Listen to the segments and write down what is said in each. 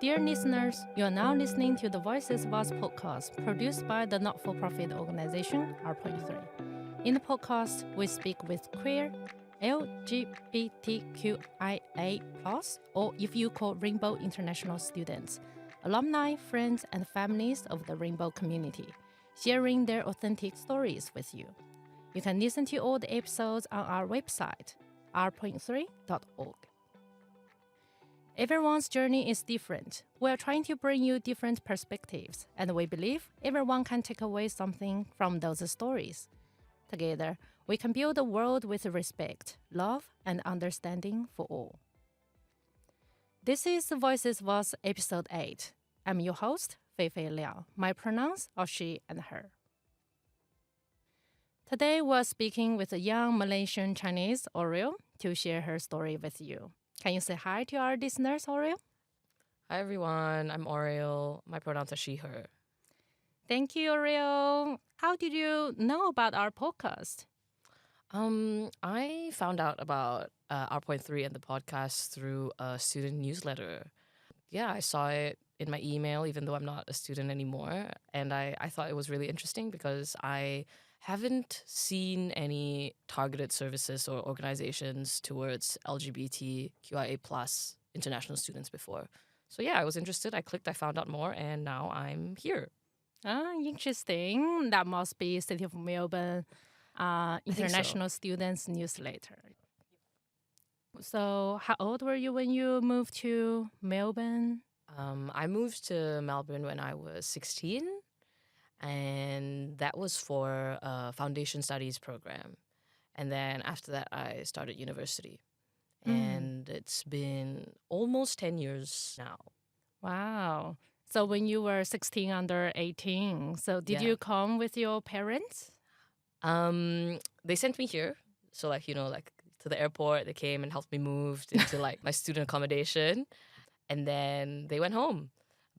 Dear listeners, you are now listening to the Voices of Us podcast produced by the not-for-profit organization Ep.8. In the podcast, we speak with queer, LGBTQIA+, or if you call Rainbow International students, alumni, friends, and families of the Rainbow community, sharing their authentic stories with you. You can listen to all the episodes on our website, r.3.org. Everyone's journey is different. We are trying to bring you different perspectives, and we believe everyone can take away something from those stories. Together, we can build a world with respect, love, and understanding for all. This is the Voices of Us Episode 8. I'm your host, Feifei Liao. My pronouns are she and her. Today, we're speaking with a young Malaysian Chinese, Auriel, to share her story with you. Can you say hi to our listeners, Auriel? Hi everyone, I'm Auriel. My pronouns are she, her. Thank you, Auriel. How did you know about our podcast? I found out about R.3 and the podcast through a student newsletter. Yeah, I saw it in my email, even though I'm not a student anymore. And I thought it was really interesting because I haven't seen any targeted services or organizations towards LGBTQIA plus international students before. So yeah, I was interested. I clicked, I found out more, and now I'm here. Interesting. That must be City of Melbourne International so. Students newsletter. So how old were you when you moved to Melbourne? I moved to Melbourne when I was 16, and that was for a foundation studies program. And then after that, I started university. And it's been almost 10 years now. Wow. So when you were 16 under 18, so did Yeah. you come with your parents? They sent me here. So to the airport, they came and helped me move into my student accommodation. And then they went home.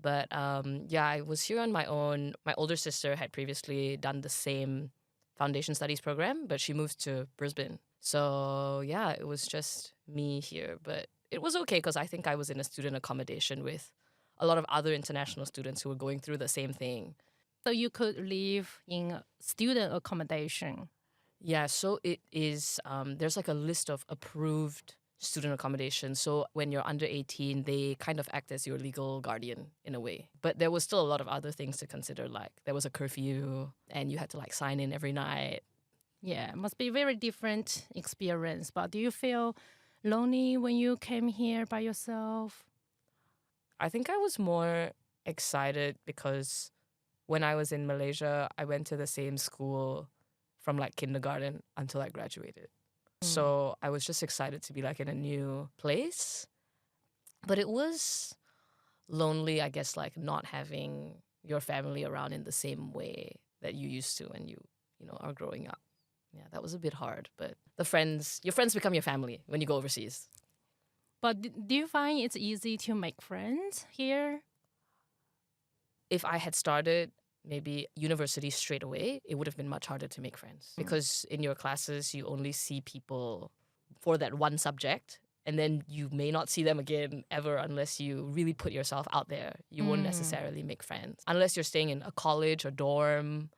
But I was here on my own. My older sister had previously done the same foundation studies program, but she moved to Brisbane. So yeah, it was just me here. But it was okay because I think I was in a student accommodation with a lot of other international students who were going through the same thing. So you could live in student accommodation. Yeah, so it is, there's a list of approved student accommodation. So when you're under 18, they kind of act as your legal guardian in a way. But there was still a lot of other things to consider, like there was a curfew and you had to sign in every night. Yeah, it must be a very different experience. But do you feel lonely when you came here by yourself? I think I was more excited because when I was in Malaysia, I went to the same school from kindergarten until I graduated. So I was just excited to be in a new place. But it was lonely, I guess, not having your family around in the same way that you used to when you are growing up. Yeah, that was a bit hard. But your friends become your family when you go overseas. But do you find it's easy to make friends here? If I had started maybe university straight away, it would have been much harder to make friends. Because in your classes, you only see people for that one subject. And then you may not see them again ever unless you really put yourself out there. You won't necessarily make friends. Unless you're staying in a college or dorm,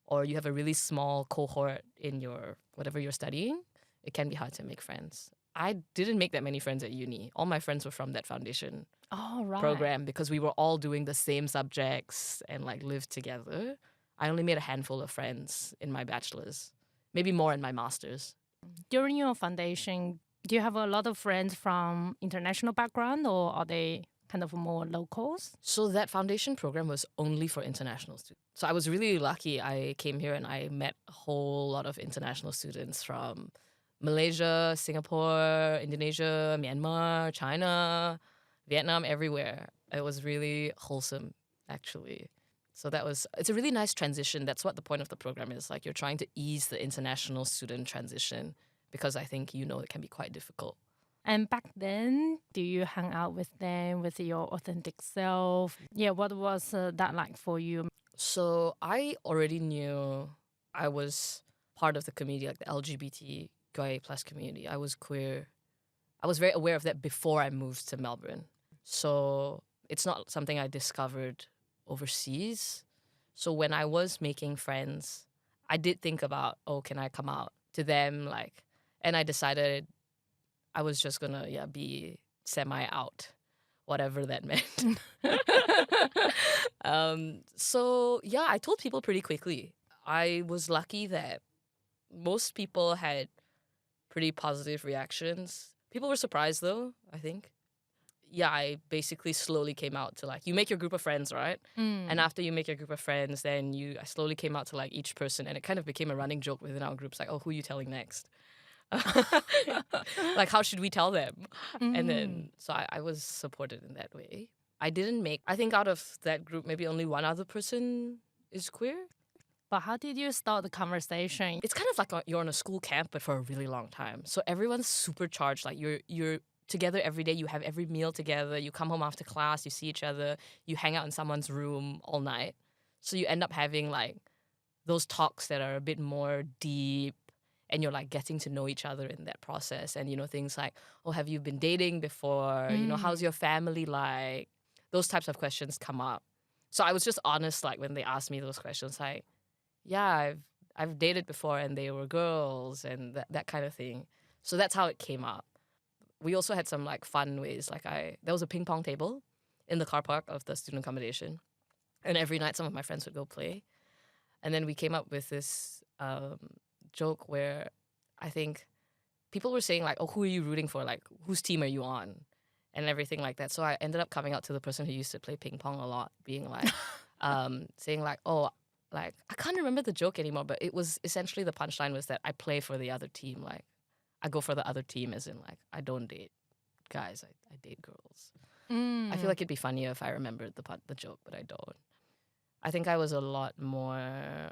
or you have a really small cohort in your whatever you're studying, it can be hard to make friends. I didn't make that many friends at uni. All my friends were from that foundation program because we were all doing the same subjects and lived together. I only made a handful of friends in my bachelor's, maybe more in my master's. During your foundation, do you have a lot of friends from international background or are they kind of more locals? So that foundation program was only for international students. So I was really lucky. I came here and I met a whole lot of international students from Malaysia, Singapore, Indonesia, Myanmar, China, Vietnam, everywhere. It was really wholesome, actually. So it's a really nice transition. That's what the point of the program is. You're trying to ease the international student transition because I think it can be quite difficult. And back then, do you hang out with them with your authentic self? Yeah, what was that like for you? So I already knew I was part of the community, the LGBTQIA plus community. I was queer. I was very aware of that before I moved to Melbourne. So It's not something I discovered overseas. So when I was making friends, I did think about, oh, can I come out to them? Like, and I decided I was just gonna, be semi-out, whatever that meant. So yeah, I told people pretty quickly. I was lucky that most people had pretty positive reactions. People were surprised though, I think. Yeah, I basically slowly came out to like, you make your group of friends, right? And after you make your group of friends, then I slowly came out to like each person, and it kind of became a running joke within our groups, like, oh, who are you telling next? Like, how should we tell them? And then, so I was supported in that way. I think out of that group, maybe only one other person is queer. But how did you start the conversation? It's kind of like you're on a school camp, but for a really long time. So everyone's super charged. Like you're together every day. You have every meal together. You come home after class. You see each other. You hang out in someone's room all night. So you end up having like those talks that are a bit more deep, and you're like getting to know each other in that process. And, things like, oh, have you been dating before? How's your family like? Those types of questions come up. So I was just honest, like when they asked me those questions, like, yeah, I've dated before and they were girls and that kind of thing. So that's how it came up. We also had some like fun ways. Like there was a ping pong table in the car park of the student accommodation. And every night some of my friends would go play. And then we came up with this joke where I think people were saying like, oh, who are you rooting for? Like, whose team are you on? And everything like that. So I ended up coming out to the person who used to play ping pong a lot, being like, saying like, oh, like, I can't remember the joke anymore, but it was essentially the punchline was that I play for the other team. Like, I go for the other team as in like, I don't date guys, I date girls. I feel like it'd be funnier if I remembered the joke, but I don't. I think I was a lot more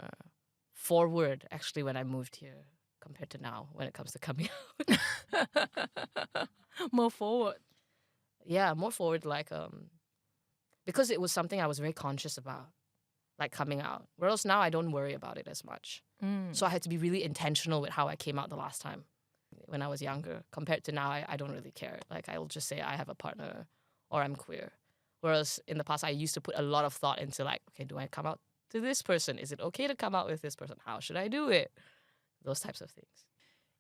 forward actually when I moved here compared to now when it comes to coming out. More forward. Yeah, more forward, like because it was something I was very conscious about, like coming out. Whereas now I don't worry about it as much. So I had to be really intentional with how I came out the last time when I was younger. Compared to now, I don't really care. Like I'll just say I have a partner or I'm queer. Whereas in the past, I used to put a lot of thought into like, okay, do I come out to this person? Is it okay to come out with this person? How should I do it? Those types of things.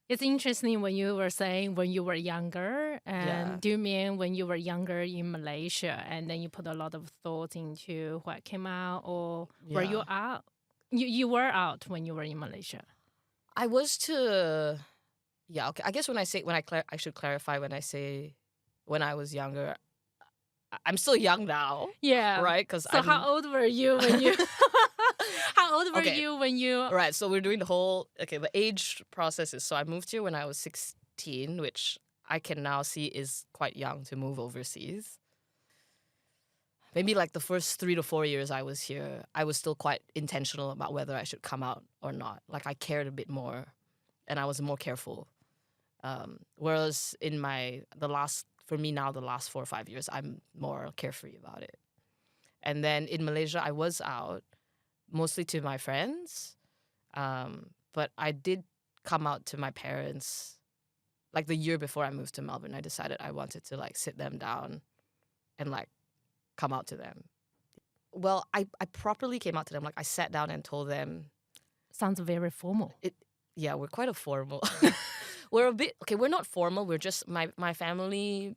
It's interesting when you were saying when you were younger, and do you mean when you were younger in Malaysia and then you put a lot of thought into what came out, or were you out? You were out when you were in Malaysia. I was to, okay. I guess I should clarify when I say when I was younger. I'm still young now. Yeah. Right? So how old were you when you... How old were you when you... Right, so we're doing the age processes. So I moved here when I was 16, which I can now see is quite young to move overseas. Maybe like the first 3 to 4 years I was here, I was still quite intentional about whether I should come out or not. Like I cared a bit more and I was more careful. Whereas in the last 4 or 5 years, I'm more carefree about it. And then in Malaysia, I was out, mostly to my friends. But I did come out to my parents, like the year before I moved to Melbourne. I decided I wanted to like sit them down and like come out to them. Well, I properly came out to them. Like I sat down and told them. Sounds very formal. We're quite a formal. We're a bit, we're not formal. We're just, my family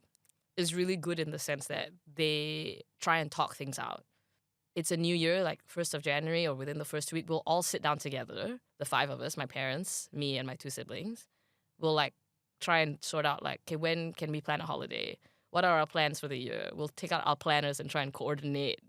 is really good in the sense that they try and talk things out. It's a new year, like 1st of January or within the first week, we'll all sit down together, the 5 of us, my parents, me and my 2 siblings. We'll like try and sort out like, okay, when can we plan a holiday? What are our plans for the year? We'll take out our planners and try and coordinate,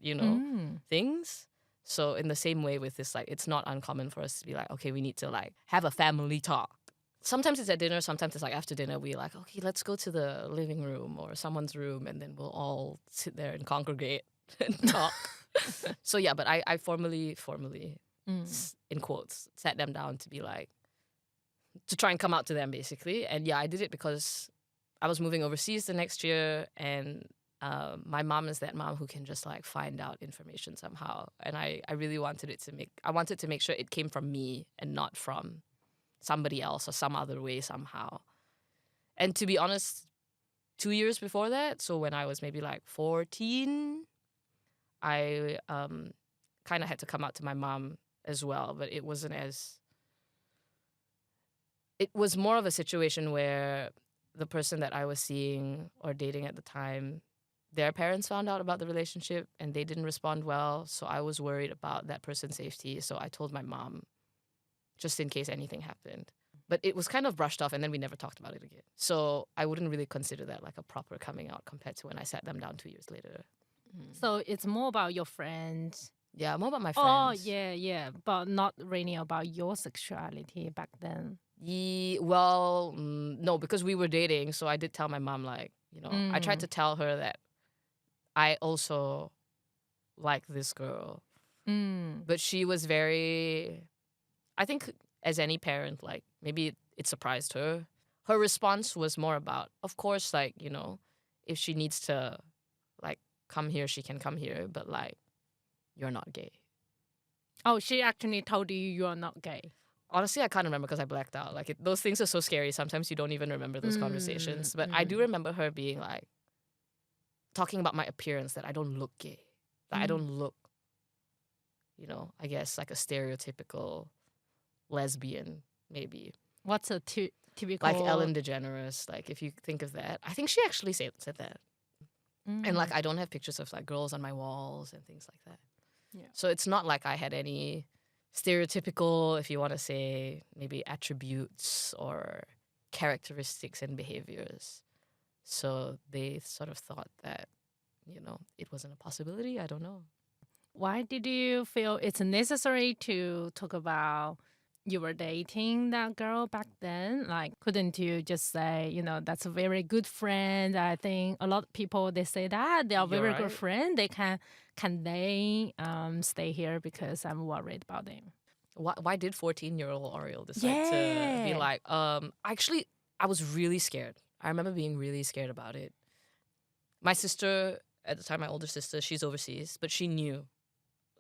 things. So in the same way with this, like, it's not uncommon for us to be like, okay, we need to like have a family talk. Sometimes it's at dinner, sometimes it's like after dinner, we're like, okay, let's go to the living room or someone's room, and then we'll all sit there and congregate and talk. So yeah, but I formally, in quotes, sat them down to be like, to try and come out to them basically. And yeah, I did it because I was moving overseas the next year, and my mom is that mom who can just like find out information somehow. And I really wanted to make sure it came from me and not from somebody else or some other way somehow. And to be honest, 2 years before that, so when I was maybe like 14, I kind of had to come out to my mom as well, but it wasn't as... It was more of a situation where the person that I was seeing or dating at the time, their parents found out about the relationship and they didn't respond well. So I was worried about that person's safety. So I told my mom, just in case anything happened. But it was kind of brushed off and then we never talked about it again. So I wouldn't really consider that like a proper coming out compared to when I sat them down 2 years later. So it's more about your friends. Yeah, more about my Oh, friends. yeah. But not really about your sexuality back then. No, because we were dating. So I did tell my mom, like, I tried to tell her that I also like this girl. But she was very... I think as any parent, like, maybe it surprised her. Her response was more about, of course, like, if she needs to, like, come here, she can come here. But, like, you're not gay. Oh, she actually told you are not gay. Honestly, I can't remember because I blacked out. Like, those things are so scary. Sometimes you don't even remember those conversations. But I do remember her being like, talking about my appearance, that I don't look gay. That I don't look, I guess like a stereotypical lesbian, maybe. What's a typical... Like Ellen DeGeneres, like if you think of that. I think she actually said that. And like I don't have pictures of like girls on my walls and things like that. Yeah. So it's not like I had any stereotypical, if you want to say, maybe attributes or characteristics and behaviors. So they sort of thought that, it wasn't a possibility. I don't know. Why did you feel it's necessary to talk about you were dating that girl back then? Like, couldn't you just say, that's a very good friend? I think a lot of people, they say that they are You're very right. good friend. They can they stay here because I'm worried about them. Why did 14-year-old Auriel decide to be like, actually, I was really scared. I remember being really scared about it. My sister, at the time, my older sister, she's overseas, but she knew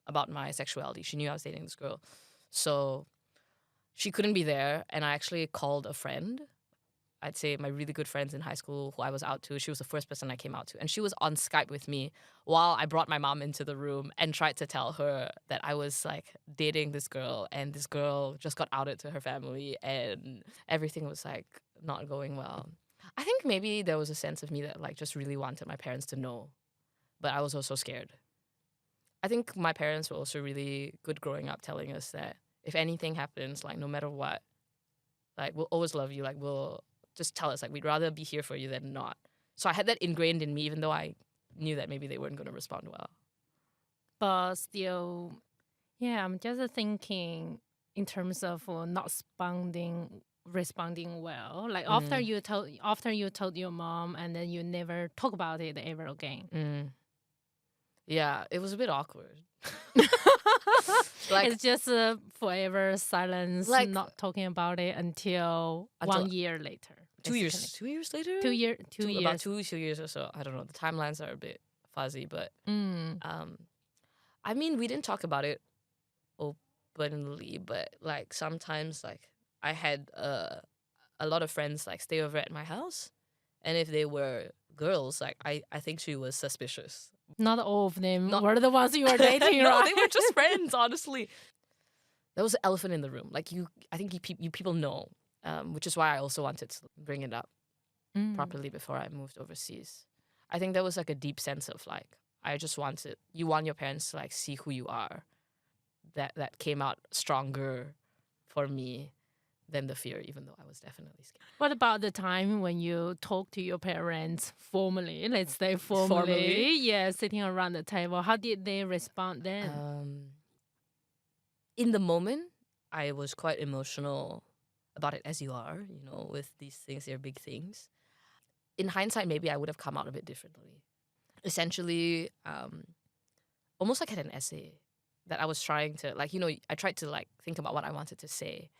about my sexuality. She knew I was dating this girl. So she couldn't be there. And I actually called a friend. I'd say my really good friends in high school who I was out to. She was the first person I came out to. And she was on Skype with me while I brought my mom into the room and tried to tell her that I was like dating this girl. And this girl just got outed to her family. And everything was like not going well. I think maybe there was a sense of me that like just really wanted my parents to know. But I was also scared. I think my parents were also really good growing up, telling us that if anything happens, like no matter what, like we'll always love you. Like we'll just tell us, like we'd rather be here for you than not. So I had that ingrained in me, even though I knew that maybe they weren't going to respond well. But still, yeah, I'm just thinking in terms of not responding well. Like after you told your mom and then you never talk about it ever again. Yeah, it was a bit awkward. Like it's just forever silence, like, not talking about it until 1 year later. 2 years. 2 years later? 2 years. About 2 years or so. I don't know. The timelines are a bit fuzzy, but I mean, we didn't talk about it openly, but like sometimes like I had a lot of friends like stay over at my house, and if they were girls, like I think she was suspicious. Not all of them were the ones you were dating, no, right? they were just friends, honestly. There was an elephant in the room. Like I think you people know, which is why I also wanted to bring it up properly before I moved overseas. I think there was like a deep sense of like, you want your parents to like see who you are. That came out stronger for me than the fear, even though I was definitely scared. What about the time when you talk to your parents formally? Let's say formally. Yeah, sitting around the table. How did they respond then? In the moment, I was quite emotional about it, as you are, with these things, they're big things. In hindsight, maybe I would have come out a bit differently. Essentially, almost like I had an essay that I was trying to, like, I tried to like think about what I wanted to say.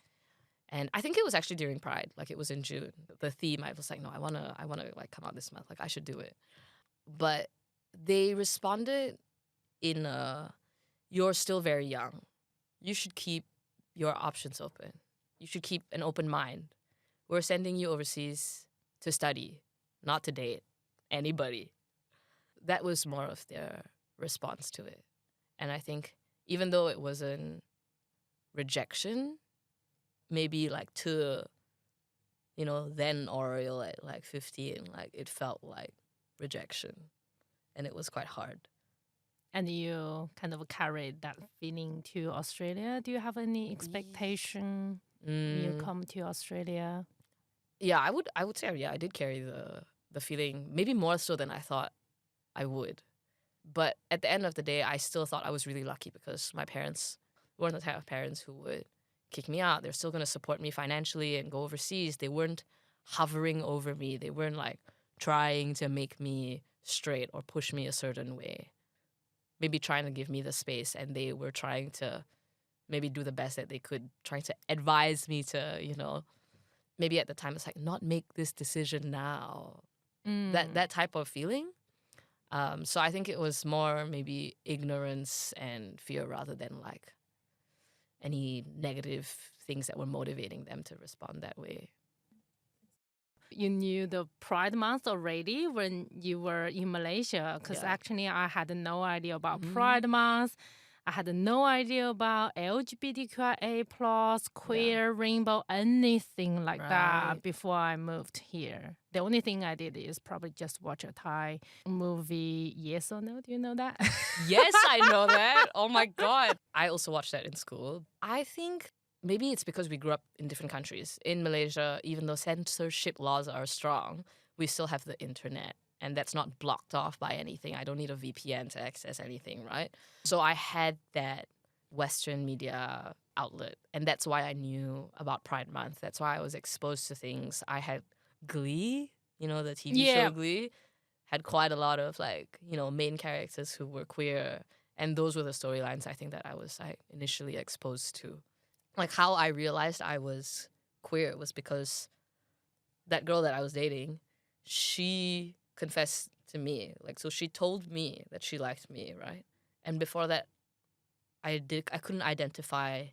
And I think it was actually during Pride, like it was in June. The theme, I was like, no, I wanna like come out this month, like I should do it. But they responded in you're still very young. You should keep your options open. You should keep an open mind. We're sending you overseas to study, not to date. anybody. That was more of their response to it. And I think even though it wasn't rejection, maybe like to, then Auriel at like 15, like it felt like rejection. And it was quite hard. And you kind of carried that feeling to Australia. Do you have any expectation when you come to Australia? Yeah, I would say, yeah, I did carry the feeling, maybe more so than I thought I would. But at the end of the day, I still thought I was really lucky because my parents weren't the type of parents who would kick me out. They're still going to support me financially and go overseas. They weren't hovering over me. They weren't like trying to make me straight or push me a certain way. Maybe trying to give me the space, and they were trying to maybe do the best that they could, trying to advise me to, maybe at the time it's like, not make this decision now. That type of feeling. So I think it was more maybe ignorance and fear rather than like any negative things that were motivating them to respond that way. You knew the Pride Month already when you were in Malaysia, because actually I had no idea about Pride Month. I had no idea about LGBTQIA plus, queer, rainbow, anything like that before I moved here. The only thing I did is probably just watch a Thai movie, Yes or No. Do you know that? Yes, I know that. Oh my God. I also watched that in school. I think maybe it's because we grew up in different countries. In Malaysia, even though censorship laws are strong, we still have the internet. And that's not blocked off by anything. I don't need a VPN to access anything, right? So I had that Western media outlet. And that's why I knew about Pride Month. That's why I was exposed to things. I had Glee, the TV show Glee, had quite a lot of like, main characters who were queer. And those were the storylines I think that I was like initially exposed to. Like how I realized I was queer was because that girl that I was dating, she confessed to me. Like, so she told me that she liked me, right? And before that, I couldn't identify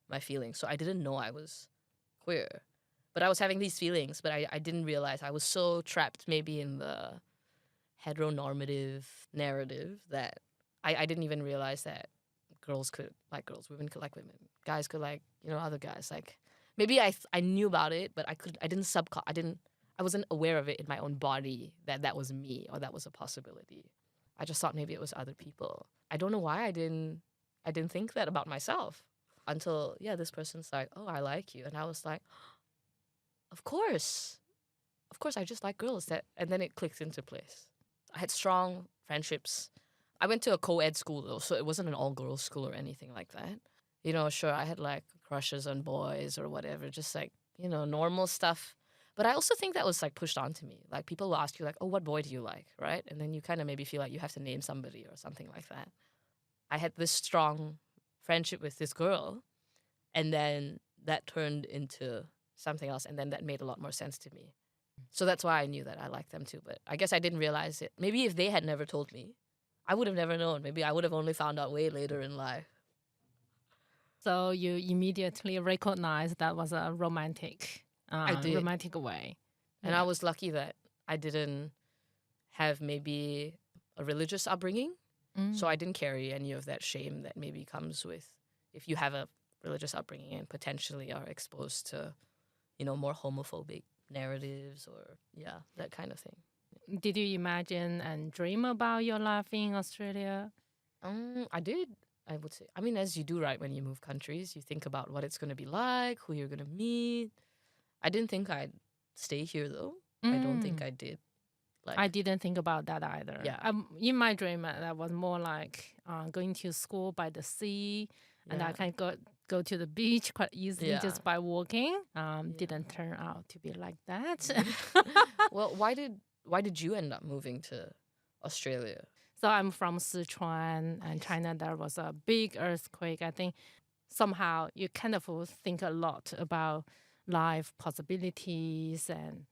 my feelings. So I didn't know I was queer. But I was having these feelings, but I didn't realize. I was so trapped maybe in the heteronormative narrative that I didn't even realize that girls could like girls, women could like women, guys could like, other guys. Like maybe I knew about it, but I wasn't aware of it in my own body that was me or that was a possibility. I just thought maybe it was other people. I don't know why I didn't think that about myself until this person's like, oh, I like you. And I was like, of course I just like girls. And then it clicked into place. I had strong friendships. I went to a co-ed school though, so it wasn't an all-girls school or anything like that. Sure, I had like crushes on boys or whatever, just like, normal stuff. But I also think that was like pushed onto me. Like people will ask you like, oh, what boy do you like, right? And then you kind of maybe feel like you have to name somebody or something like that. I had this strong friendship with this girl, and then that turned into something else, and then that made a lot more sense to me. So that's why I knew that I liked them too. But I guess I didn't realize it. Maybe if they had never told me, I would have never known. Maybe I would have only found out way later in life. So you immediately recognized that was a romantic way. And I was lucky that I didn't have maybe a religious upbringing. So I didn't carry any of that shame that maybe comes with if you have a religious upbringing and potentially are exposed to, more homophobic narratives or, that kind of thing. Did you imagine and dream about your life in Australia? I did, I would say. I mean, as you do, right, when you move countries, you think about what it's going to be like, who you're going to meet. I didn't think I'd stay here, though. I don't think I did. Like, I didn't think about that either. Yeah. In my dream, that was more like going to school by the sea, and I can go to the beach quite easily just by walking. Didn't turn out to be like that. Well, why did you end up moving to Australia? So I'm from Sichuan, and China. There was a big earthquake. I think somehow you kind of think a lot about life possibilities and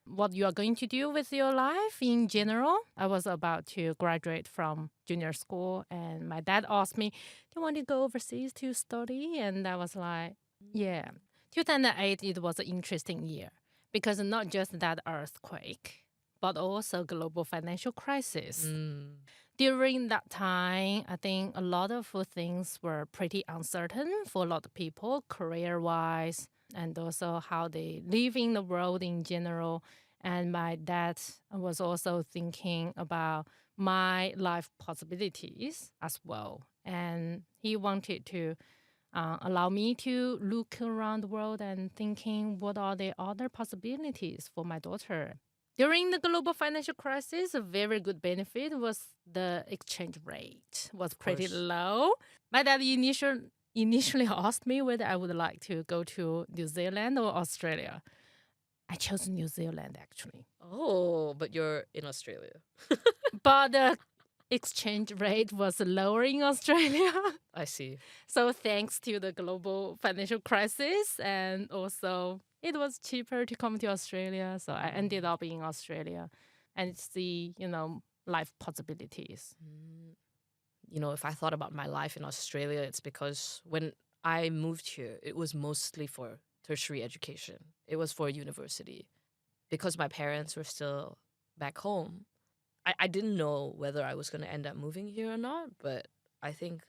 what you are going to do with your life in general. I was about to graduate from junior school, and my dad asked me, do you want to go overseas to study? And I was like, yeah. 2008, it was an interesting year because not just that earthquake, but also global financial crisis. Mm. During that time, I think a lot of things were pretty uncertain for a lot of people, career-wise, and also how they live in the world in general. And my dad was also thinking about my life possibilities as well. And he wanted to allow me to look around the world and thinking what are the other possibilities for my daughter. During the global financial crisis, a very good benefit was the exchange rate was pretty course. low. My dad initially asked me whether I would like to go to New Zealand or Australia. I chose New Zealand actually. Oh, but you're in Australia. But the exchange rate was lower in Australia. I see. So thanks to the global financial crisis, and also it was cheaper to come to Australia. So I ended up in Australia and see, life possibilities. If I thought about my life in Australia, it's because when I moved here, it was mostly for tertiary education. It was for university. Because my parents were still back home, I didn't know whether I was going to end up moving here or not, but I think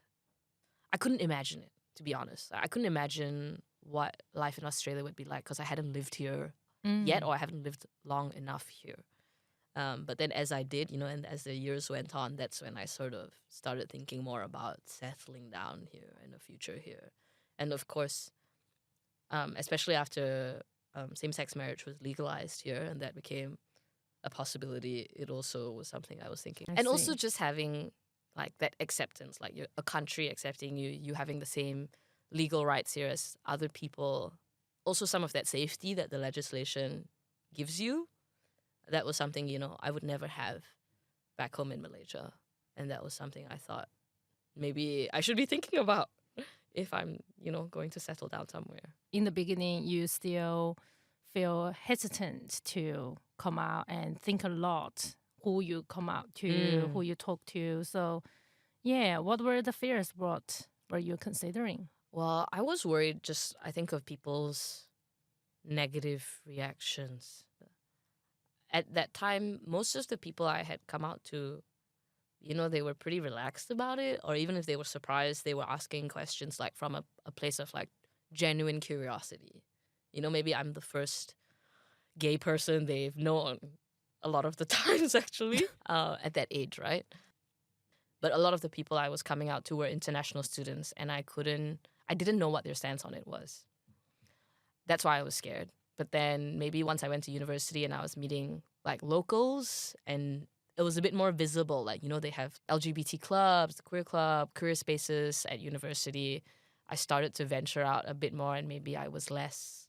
I couldn't imagine it, to be honest. I couldn't imagine what life in Australia would be like because I hadn't lived here yet, or I haven't lived long enough here. But then as I did, and as the years went on, that's when I sort of started thinking more about settling down here and the future here. And of course, especially after same-sex marriage was legalized here and that became a possibility, it also was something I was thinking. And also just having like that acceptance, like you're a country accepting you having the same legal rights here as other people. Also some of that safety that the legislation gives you. That was something, I would never have back home in Malaysia. And that was something I thought maybe I should be thinking about if I'm, going to settle down somewhere. In the beginning, you still feel hesitant to come out and think a lot who you come out to, who you talk to. So, yeah, what were the fears? What were you considering? Well, I was worried I think of people's negative reactions. At that time, most of the people I had come out to, they were pretty relaxed about it. Or even if they were surprised, they were asking questions like from a place of like genuine curiosity. Maybe I'm the first gay person they've known a lot of the times actually at that age, right? But a lot of the people I was coming out to were international students and I didn't know what their stance on it was. That's why I was scared. But then maybe once I went to university and I was meeting like locals and it was a bit more visible, like, they have LGBT clubs, the queer club, career spaces at university. I started to venture out a bit more and maybe I was less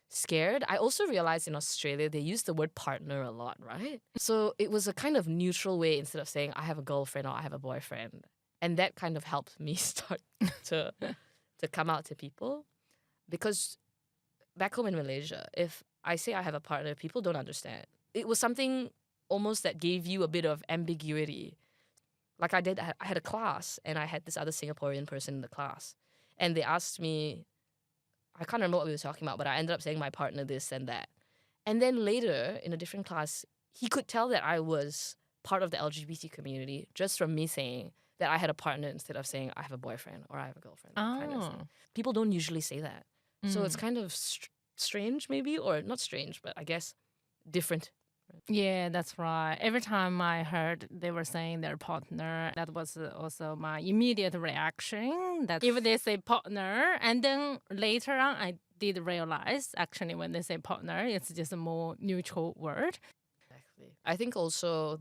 scared. I also realized in Australia, they use the word partner a lot, right? So it was a kind of neutral way instead of saying I have a girlfriend or I have a boyfriend. And that kind of helped me start to come out to people. Because back home in Malaysia, if I say I have a partner, people don't understand. It was something almost that gave you a bit of ambiguity. Like I had a class and I had this other Singaporean person in the class. And they asked me, I can't remember what we were talking about, but I ended up saying my partner this and that. And then later, in a different class, he could tell that I was part of the LGBT community just from me saying that I had a partner instead of saying I have a boyfriend or I have a girlfriend. Kind of thing. People don't usually say that. So it's kind of strange maybe, or not strange, but I guess different. Yeah, that's right. Every time I heard they were saying their partner, that was also my immediate reaction. That if they say partner, and then later on I did realize actually when they say partner, it's just a more neutral word. Exactly. I think also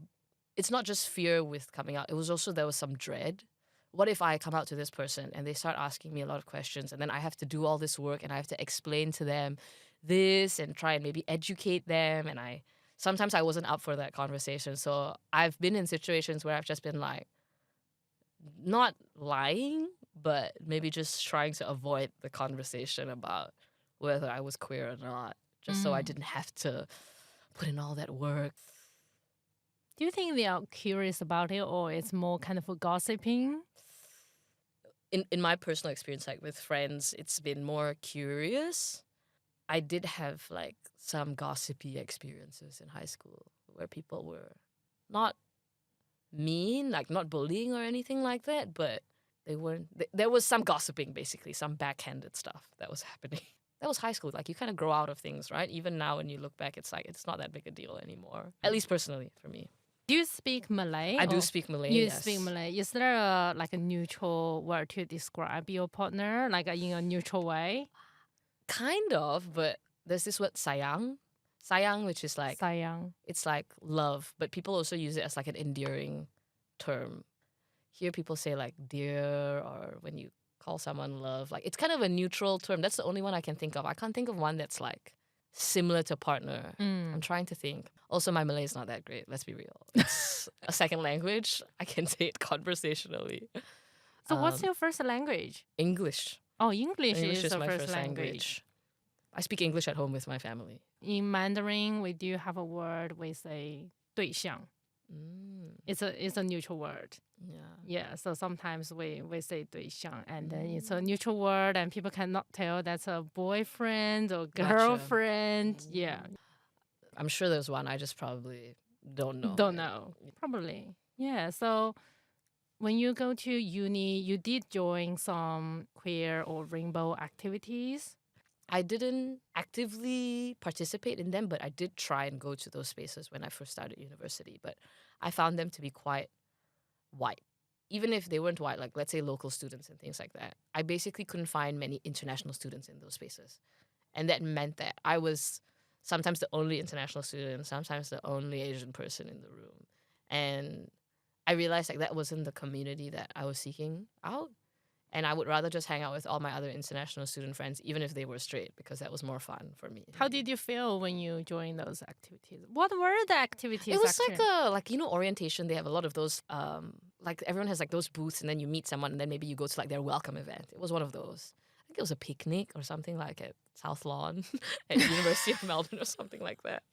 it's not just fear with coming out. It was also there was some dread. What if I come out to this person and they start asking me a lot of questions and then I have to do all this work and I have to explain to them this and try and maybe educate them, and sometimes I wasn't up for that conversation. So I've been in situations where I've just been like, not lying, but maybe just trying to avoid the conversation about whether I was queer or not, just so I didn't have to put in all that work. Do you think they are curious about it or it's more kind of a gossiping? In my personal experience, like with friends, it's been more curious. I did have like some gossipy experiences in high school where people were not mean, like not bullying or anything like that, but they weren't. There was some gossiping, basically, some backhanded stuff that was happening. That was high school. Like you kind of grow out of things, right? Even now, when you look back, it's like it's not that big a deal anymore. At least personally for me. Do you speak Malay? I do speak Malay. You yes. speak Malay. Is there a neutral word to describe your partner, like in a neutral way? Kind of, but there's this word sayang. Sayang, which is like Sayang. it's like love, but people also use it as like an endearing term. Here people say like dear, or when you call someone love. Like it's kind of a neutral term. That's the only one I can think of. I can't think of one that's like similar to partner. I'm trying to think. Also, my Malay is not that great. Let's be real. It's a second language. I can say it conversationally. So what's your first language? English. Oh, English English is is the my first first language. I speak English at home with my family. In Mandarin, we do have a word we say 对象. It's a neutral word. Yeah, so sometimes we say 对象, and then it's a neutral word and people cannot tell that's a boyfriend or girlfriend. Yeah. I'm sure there's one. I just probably don't know. Don't know. Probably. Yeah, so when you go to uni, you did join some queer or rainbow activities. I didn't actively participate in them, but I did try and go to those spaces when I first started university. But I found them to be quite white. Even if they weren't white, like let's say local students and things like that, I basically couldn't find many international students in those spaces. And that meant that I was sometimes the only international student, sometimes the only Asian person in the room. And I realized like that wasn't the community that I was seeking out. And I would rather just hang out with all my other international student friends, even if they were straight, because that was more fun for me. How did you feel when you joined those activities? What were the activities? It was like orientation. They have a lot of those, like everyone has like those booths, and then you meet someone, and then maybe you go to like their welcome event. It was one of those. I think it was a picnic or something like at South Lawn at University of Melbourne or something like that.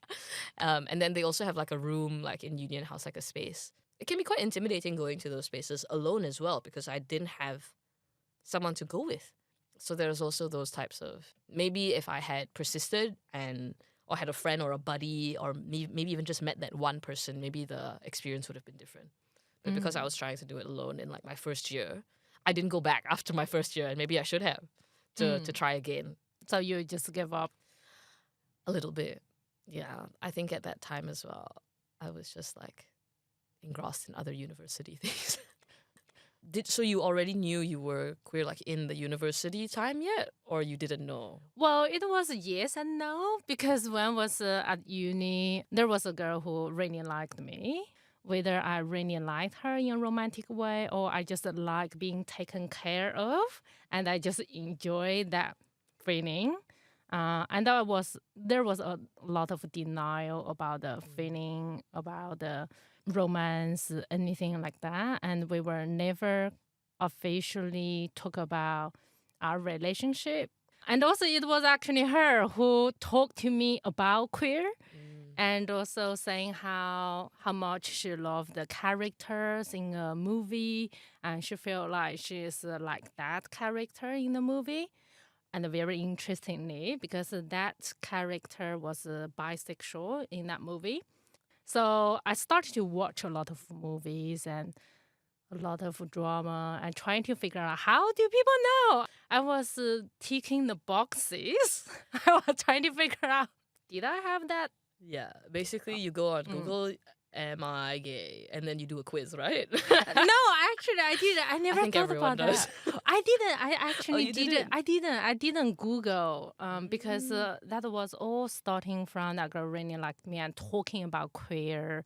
And then they also have like a room like in Union House, like a space. It can be quite intimidating going to those spaces alone as well, because I didn't have someone to go with. So there's also those types of, maybe if I had persisted or had a friend or a buddy, or maybe even just met that one person, maybe the experience would have been different. But because I was trying to do it alone in like my first year, I didn't go back after my first year, and maybe I should have to try again. So you just give up? A little bit. Yeah. I think at that time as well, I was just like engrossed in other university things. So you already knew you were queer like in the university time yet, or you didn't know? Well, it was yes and no, because when I was at uni, there was a girl who really liked me. Whether I really liked her in a romantic way or I just like being taken care of, and I just enjoyed that feeling. And there was a lot of denial about the feeling, about the romance, anything like that. And we were never officially talk about our relationship. And also it was actually her who talked to me about queer, and also saying how much she loved the characters in a movie, and she felt like she is like that character in the movie. And very interestingly, because that character was bisexual in that movie. So I started to watch a lot of movies and a lot of drama and trying to figure out, how do people know? I was ticking the boxes. I was trying to figure out, did I have that? Yeah, basically you go on Google, am I gay? And then you do a quiz, right? No, actually I didn't. I never thought about does. that. I didn't. I actually didn't? I didn't Google because that was all starting from that girl really liked me and talking about queer.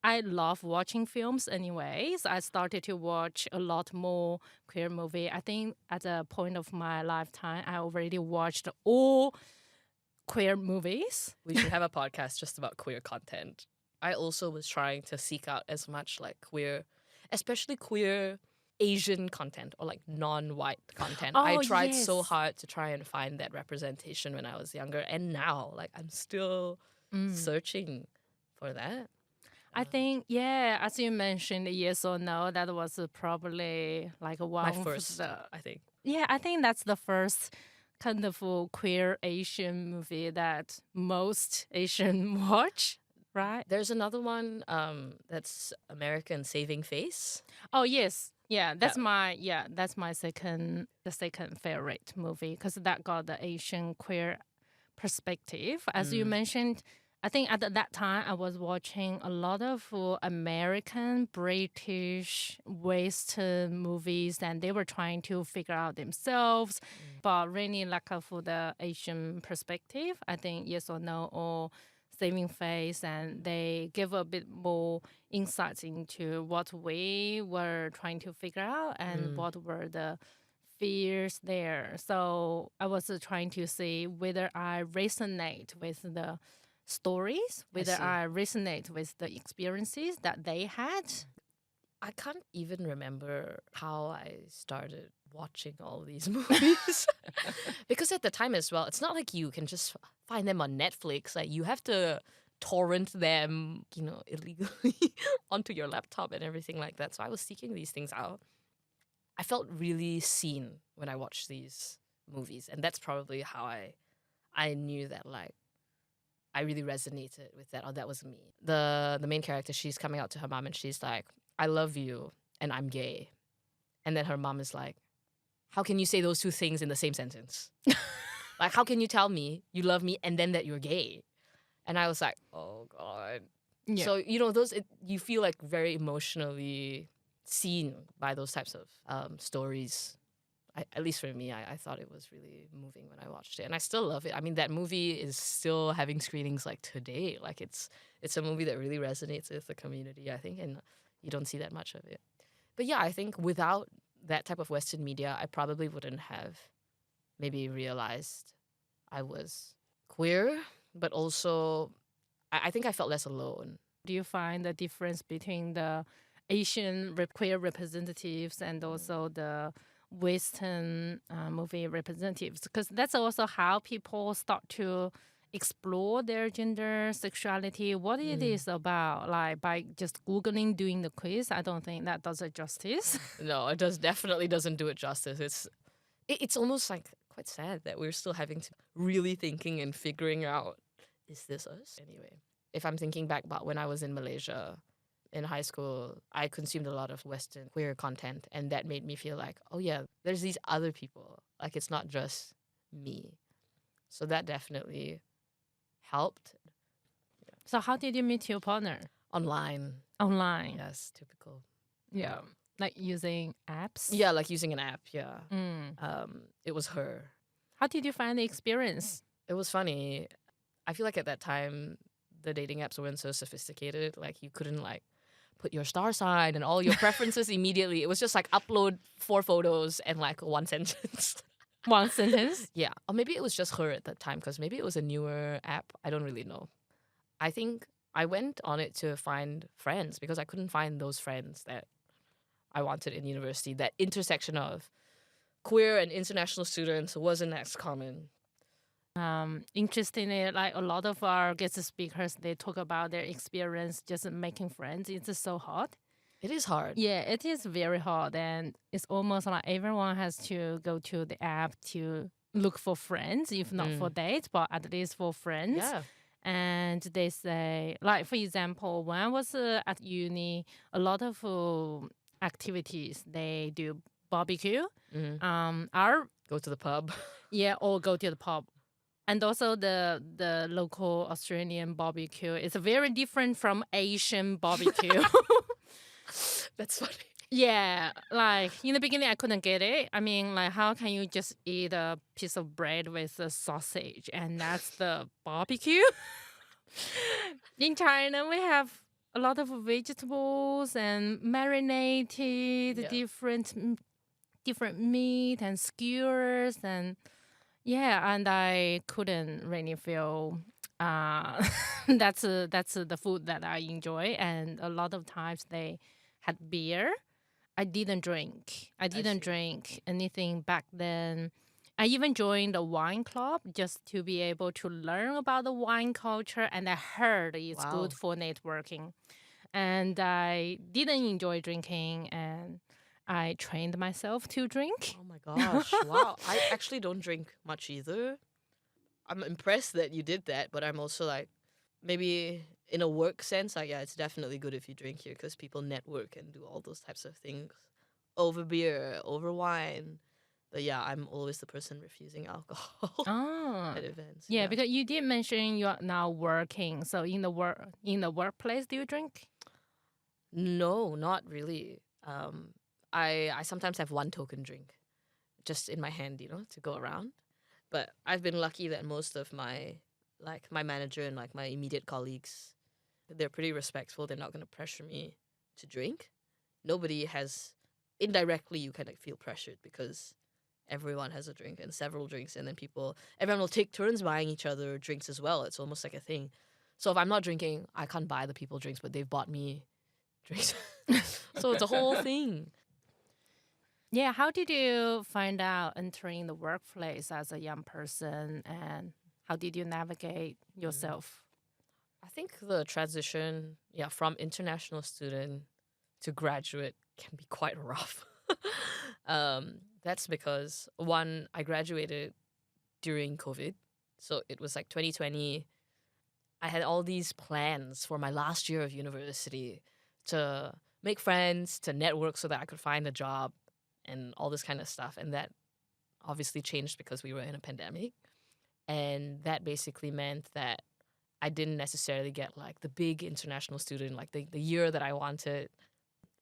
I love watching films anyways. I started to watch a lot more queer movie. I think at the point of my lifetime, I already watched all queer movies. We should have a podcast just about queer content. I also was trying to seek out as much like queer, especially queer Asian content or like non-white content. I tried so hard to try and find that representation when I was younger, and now like I'm still searching for that. I think, yeah, as you mentioned, yes or no, that was probably like one my first, I think. Yeah, I think that's the first kind of queer Asian movie that most Asian watch. right? There's another one that's American Saving Face. Oh yes, Yeah. that's my second favorite movie because that got the Asian queer perspective. As you mentioned, I think at that time I was watching a lot of American, British, Western movies, and they were trying to figure out themselves. But really, like for the Asian perspective, I think Yes or No or Saving Face, and they give a bit more insights into what we were trying to figure out and what were the fears there. So I was trying to see whether I resonate with the stories, whether see. I resonate with the experiences that they had. I can't even remember how I started watching all these movies. Because at the time as well, it's not like you can just find them on Netflix. Like you have to torrent them, illegally onto your laptop and everything like that. So I was seeking these things out. I felt really seen when I watched these movies. And that's probably how I knew that like I really resonated with that, or that was me. The main character, she's coming out to her mom and she's like, I love you and I'm gay. And then her mom is like, how can you say those two things in the same sentence? Like, how can you tell me you love me and then that you're gay? And I was like, oh God. Yeah. So, you feel like very emotionally seen by those types of stories. At least for me, I thought it was really moving when I watched it. And I still love it. I mean, that movie is still having screenings like today. Like it's a movie that really resonates with the community, I think, and you don't see that much of it. But yeah, I think without that type of Western media, I probably wouldn't have maybe realized I was queer, but also I think I felt less alone. Do you find the difference between the Asian queer representatives and also the Western movie representatives? Because that's also how people start to explore their gender, sexuality, what it is about. Like by just Googling, doing the quiz, I don't think that does it justice. No, it definitely doesn't do it justice. It's almost like quite sad that we're still having to really thinking and figuring out, is this us? Anyway, if I'm thinking back about when I was in Malaysia in high school, I consumed a lot of Western queer content, and that made me feel like, oh yeah, there's these other people. Like it's not just me. So that definitely helped. So how did you meet your partner? Online. Online. Yes, typical. Yeah. Like using apps? Yeah, like using an app, yeah. Mm. It was her. How did you find the experience? It was funny. I feel like at that time, the dating apps weren't so sophisticated. Like you couldn't like put your star sign and all your preferences immediately. It was just like upload 4 photos and like one sentence. One sentence? Yeah. Or maybe it was just her at that time because maybe it was a newer app. I don't really know. I think I went on it to find friends because I couldn't find those friends that I wanted in university. That intersection of queer and international students wasn't as common. Interestingly, like a lot of our guest speakers, they talk about their experience just making friends. It's just so hard. It is hard. Yeah, it is very hard. And it's almost like everyone has to go to the app to look for friends, if not for dates, but at least for friends. Yeah. And they say, like, for example, when I was at uni, a lot of activities, they do barbecue. Our Go to the pub. Yeah, or go to the pub. And also the local Australian barbecue is very different from Asian barbecue. That's funny. Yeah, like in the beginning I couldn't get it. I mean, like how can you just eat a piece of bread with a sausage and that's the barbecue? In China we have a lot of vegetables and marinated different meat and skewers and and I couldn't really feel that's the food that I enjoy, and a lot of times they had beer. I didn't drink. I didn't drink anything back then. I even joined a wine club just to be able to learn about the wine culture, and I heard it's good for networking. And I didn't enjoy drinking, and I trained myself to drink. Oh my gosh. Wow. I actually don't drink much either. I'm impressed that you did that, but I'm also like, maybe in a work sense, like, yeah, it's definitely good if you drink here because people network and do all those types of things over beer, over wine. But yeah, I'm always the person refusing alcohol Ah, at events. yeah, Yeah. because you did mention you are now working. So in the workplace, do you drink? No, not really. I sometimes have one token drink just in my hand, to go around. But I've been lucky that most of my manager and like my immediate colleagues, they're pretty respectful. They're not going to pressure me to drink. Nobody has indirectly you kind of feel pressured because everyone has a drink and several drinks, and then everyone will take turns buying each other drinks as well. It's almost like a thing. So if I'm not drinking, I can't buy the people drinks, but they've bought me drinks. So it's a whole thing. Yeah, how did you find out entering the workplace as a young person, and how did you navigate yourself? I think the transition, yeah, from international student to graduate can be quite rough. That's because one, I graduated during COVID. So it was like 2020. I had all these plans for my last year of university to make friends, to network so that I could find a job and all this kind of stuff. And that obviously changed because we were in a pandemic. And that basically meant that I didn't necessarily get like the big international student, like the year that I wanted,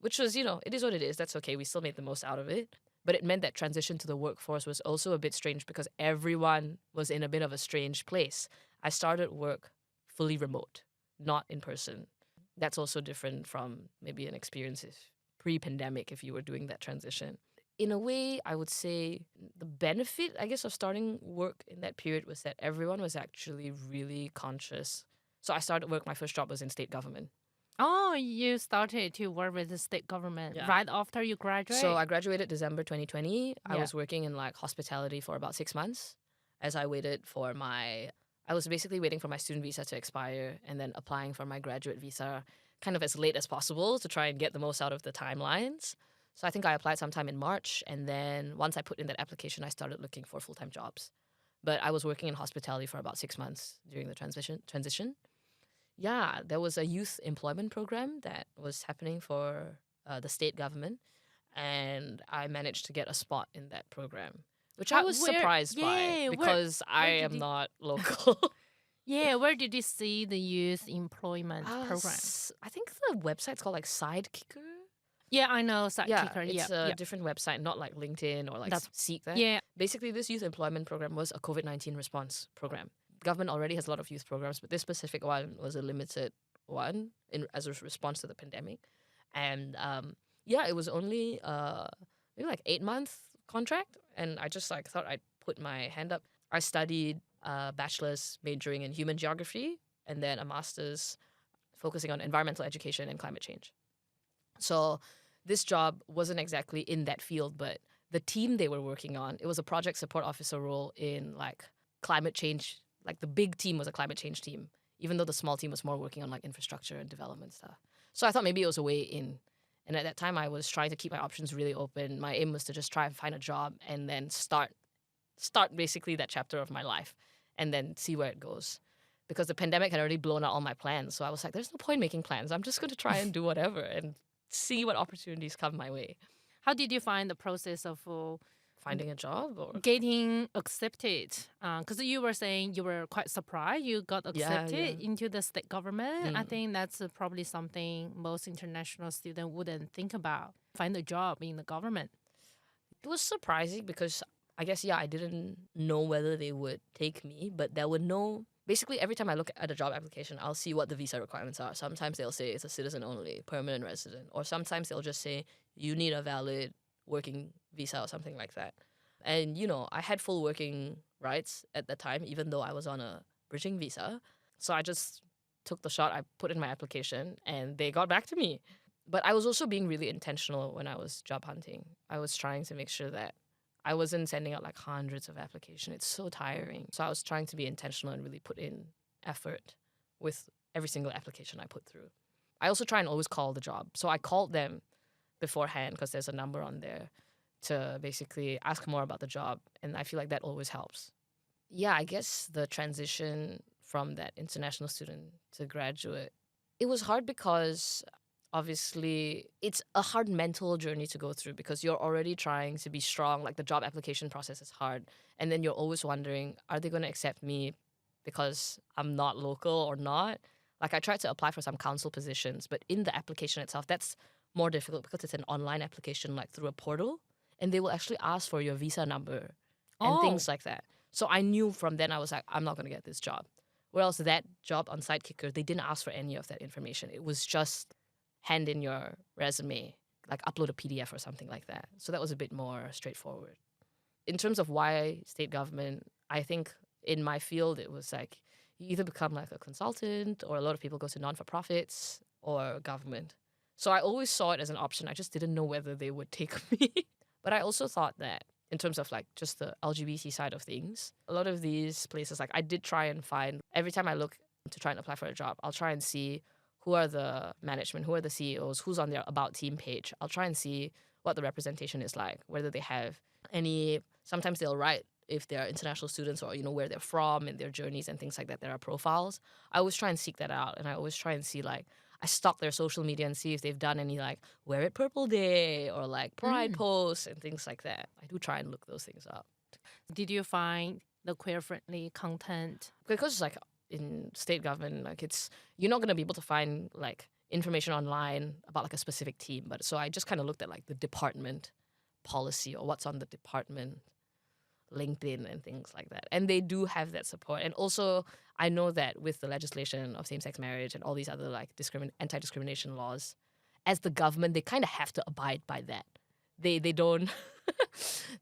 which was, it is what it is. That's okay. We still made the most out of it. But it meant that transition to the workforce was also a bit strange because everyone was in a bit of a strange place. I started work fully remote, not in person. That's also different from maybe an experience pre-pandemic if you were doing that transition. In a way, I would say the benefit, I guess, of starting work in that period was that everyone was actually really conscious. So I started work, my first job was in state government. Oh, you started to work with the state government Yeah. right after you graduate? So I graduated December 2020. I Yeah. was working in like hospitality for about 6 months as I waited for I was basically waiting for my student visa to expire and then applying for my graduate visa kind of as late as possible to try and get the most out of the timelines. So I think I applied sometime in March, and then once I put in that application, I started looking for full-time jobs. But I was working in hospitality for about 6 months during the transition. Yeah, there was a youth employment program that was happening for the state government, and I managed to get a spot in that program, which I was surprised by because I am not local. Yeah, where did you see the youth employment program? I think the website's called like Sidekicker. Yeah, I know Sidekicker. It's a different website, not like LinkedIn or like Seek that. Yeah. Basically, this youth employment program was a COVID-19 response program. Government already has a lot of youth programs, but this specific one was a limited one as a response to the pandemic. And it was only maybe like 8-month contract, and I just like thought I'd put my hand up. I studied a bachelor's majoring in human geography and then a master's focusing on environmental education and climate change. So this job wasn't exactly in that field, but the team they were working on, it was a project support officer role in like climate change. Like the big team was a climate change team, even though the small team was more working on like infrastructure and development stuff. So I thought maybe it was a way in. And at that time, I was trying to keep my options really open. My aim was to just try and find a job and then start basically that chapter of my life and then see where it goes. Because the pandemic had already blown out all my plans. So I was like, there's no point making plans. I'm just going to try and do whatever and see what opportunities come my way. How did you find the process of finding a job or getting accepted? Because you were saying you were quite surprised you got accepted into the state government. I think that's probably something most international students wouldn't think about. Find a job in the government. It was surprising because I guess, I didn't know whether they would take me, but there were no... Basically, every time I look at a job application, I'll see what the visa requirements are. Sometimes they'll say it's a citizen only, permanent resident. Or sometimes they'll just say you need a valid working visa or something like that. And, I had full working rights at the time, even though I was on a bridging visa. So I just took the shot. I put in my application and they got back to me. But I was also being really intentional when I was job hunting. I was trying to make sure that I wasn't sending out like hundreds of applications. It's so tiring. So I was trying to be intentional and really put in effort with every single application I put through. I also try and always call the job. So I called them beforehand because there's a number on there to basically ask more about the job. And I feel like that always helps. Yeah, I guess the transition from that international student to graduate. It was hard because obviously it's a hard mental journey to go through because you're already trying to be strong. Like the job application process is hard. And then you're always wondering, are they going to accept me because I'm not local or not? Like I tried to apply for some council positions, but in the application itself, that's more difficult because it's an online application, like through a portal. And they will actually ask for your visa number and things like that. So I knew from then I was like, I'm not going to get this job. Whereas that job on Sidekicker, they didn't ask for any of that information. It was just hand in your resume, like upload a PDF or something like that. So that was a bit more straightforward. In terms of why state government, I think in my field, it was like you either become like a consultant or a lot of people go to non-for-profits or government. So I always saw it as an option. I just didn't know whether they would take me. But I also thought that in terms of like just the LGBT side of things, a lot of these places, like I did try and find, every time I look to try and apply for a job, I'll try and see who are the management, who are the CEOs, who's on their About Team page. I'll try and see what the representation is like, whether they have any, sometimes they'll write if they're international students or, you know, where they're from and their journeys and things like that. There are profiles. I always try and seek that out. And I always try and see like, I stalk their social media and see if they've done any like Wear It Purple Day or like Pride posts and things like that. I do try and look those things up. Did you find the queer-friendly content? Because it's like in state government, like it's, you're not going to be able to find like information online about like a specific team. But so I just kind of looked at like the department policy or what's on the department LinkedIn and things like that. And they do have that support. And also, I know that with the legislation of same-sex marriage and all these other like anti-discrimination laws, as the government, they kind of have to abide by that. They don't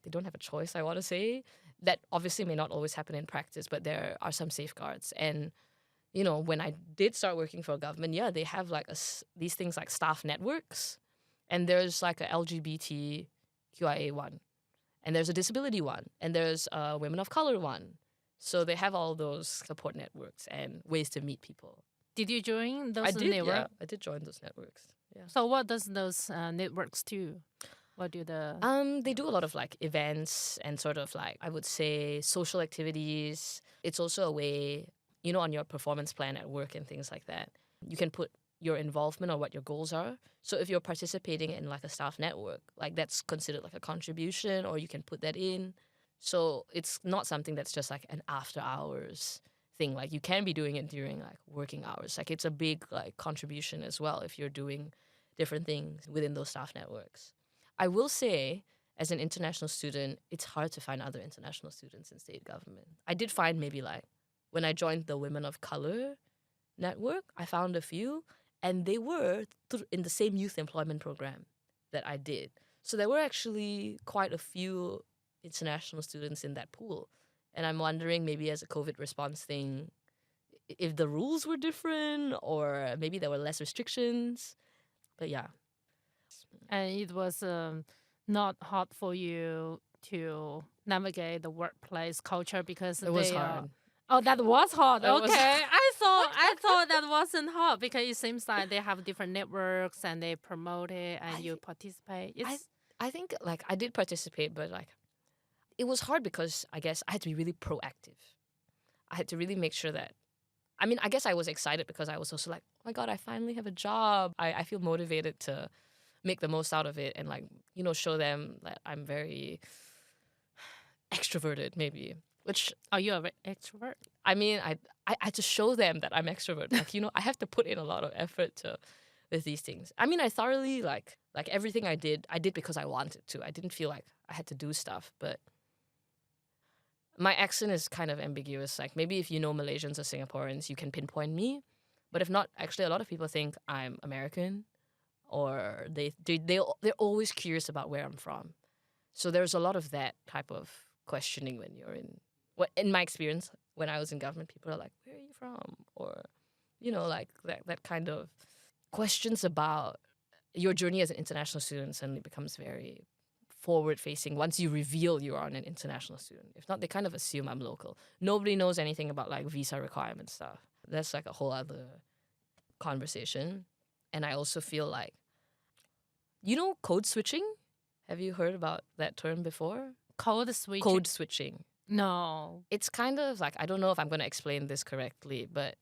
they don't have a choice, I want to say. That obviously may not always happen in practice, but there are some safeguards. And, you know, when I did start working for a government, yeah, they have like these things like staff networks. And there's like a LGBTQIA one. And there's a disability one. And there's a women of color one. So they have all those support networks and ways to meet people. Did you join those I did, networks? yeah. I did join those networks. Yeah. So what does those networks do? What do they do a lot of like events and sort of like, I would say, social activities. It's also a way, you know, on your performance plan at work and things like that. You can put your involvement or what your goals are. So if you're participating in like a staff network, like that's considered like a contribution or you can put that in. So it's not something that's just like an after hours thing. Like you can be doing it during like working hours. Like it's a big like contribution as well if you're doing different things within those staff networks. I will say, as an international student, it's hard to find other international students in state government. I did find maybe like when I joined the Women of Color network, I found a few, and they were in the same youth employment program that I did. So there were actually quite a few international students in that pool. And I'm wondering maybe as a COVID response thing, if the rules were different or maybe there were less restrictions. But yeah. And it was not hard for you to navigate the workplace culture because It was hard. Oh, that was hard. That Okay, was- I thought that wasn't hard because it seems like they have different networks and they promote it and you participate. I think like I did participate, but like it was hard because I guess I had to be really proactive. I had to really make sure that, I mean, I guess I was excited because I was also like, oh my God, I finally have a job. I feel motivated to make the most out of it and like, you know, show them that I'm very extroverted maybe. Which, Are you an extrovert? I mean, I had to show them that I'm extrovert. Like, you know, I have to put in a lot of effort with these things. I mean, I thoroughly like everything I did because I wanted to. I didn't feel like I had to do stuff, but my accent is kind of ambiguous. Like maybe if you know Malaysians or Singaporeans, you can pinpoint me. But if not, actually a lot of people think I'm American or they're always curious about where I'm from. So there's a lot of that type of questioning when you're in my experience, when I was in government, people are like, where are you from? Or, you know, like that kind of questions about your journey as an international student suddenly becomes very forward-facing once you reveal you are an international student. If not, they kind of assume I'm local. Nobody knows anything about like visa requirement stuff. That's like a whole other conversation. And I also feel like, you know, code switching? Have you heard about that term before? Code switching. Code switching. No. It's kind of like, I don't know if I'm going to explain this correctly, but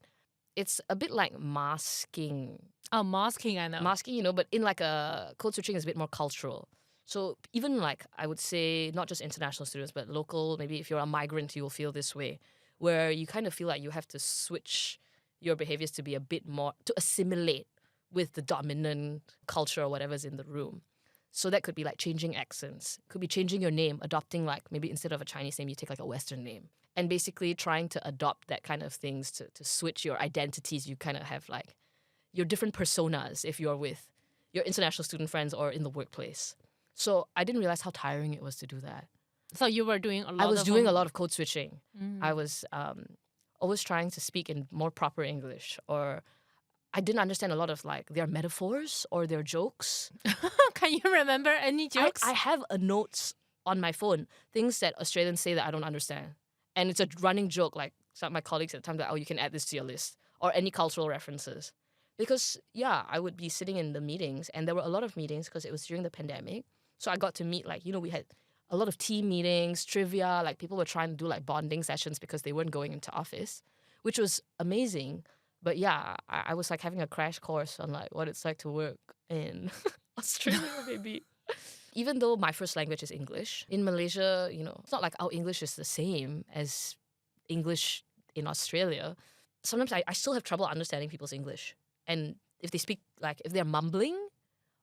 it's a bit like masking. Oh, masking, I know. Masking, you know, but in like a code switching is a bit more cultural. So even like, I would say not just international students, but local, maybe if you're a migrant, you will feel this way, where you kind of feel like you have to switch your behaviors to be a bit more, to assimilate with the dominant culture or whatever's in the room. So that could be like changing accents, could be changing your name, adopting like maybe instead of a Chinese name, you take like a Western name. And basically trying to adopt that kind of things to switch your identities. You kind of have like your different personas if you're with your international student friends or in the workplace. So I didn't realize how tiring it was to do that. So you were doing a lot I was of doing a lot of code switching. Mm. I was always trying to speak in more proper English, or I didn't understand a lot of like their metaphors or their jokes. Can you remember any jokes? I have a notes on my phone, things that Australians say that I don't understand. And it's a running joke, like some of my colleagues at the time that, oh, you can add this to your list, or any cultural references. Because, yeah, I would be sitting in the meetings, and there were a lot of meetings because it was during the pandemic. So I got to meet, like, you know, we had a lot of team meetings, trivia, like people were trying to do like bonding sessions because they weren't going into office, which was amazing. But yeah, I was like having a crash course on like what it's like to work in Australia, maybe. Even though my first language is English, in Malaysia, you know, it's not like our English is the same as English in Australia. Sometimes I still have trouble understanding people's English. And if they speak, like, if they're mumbling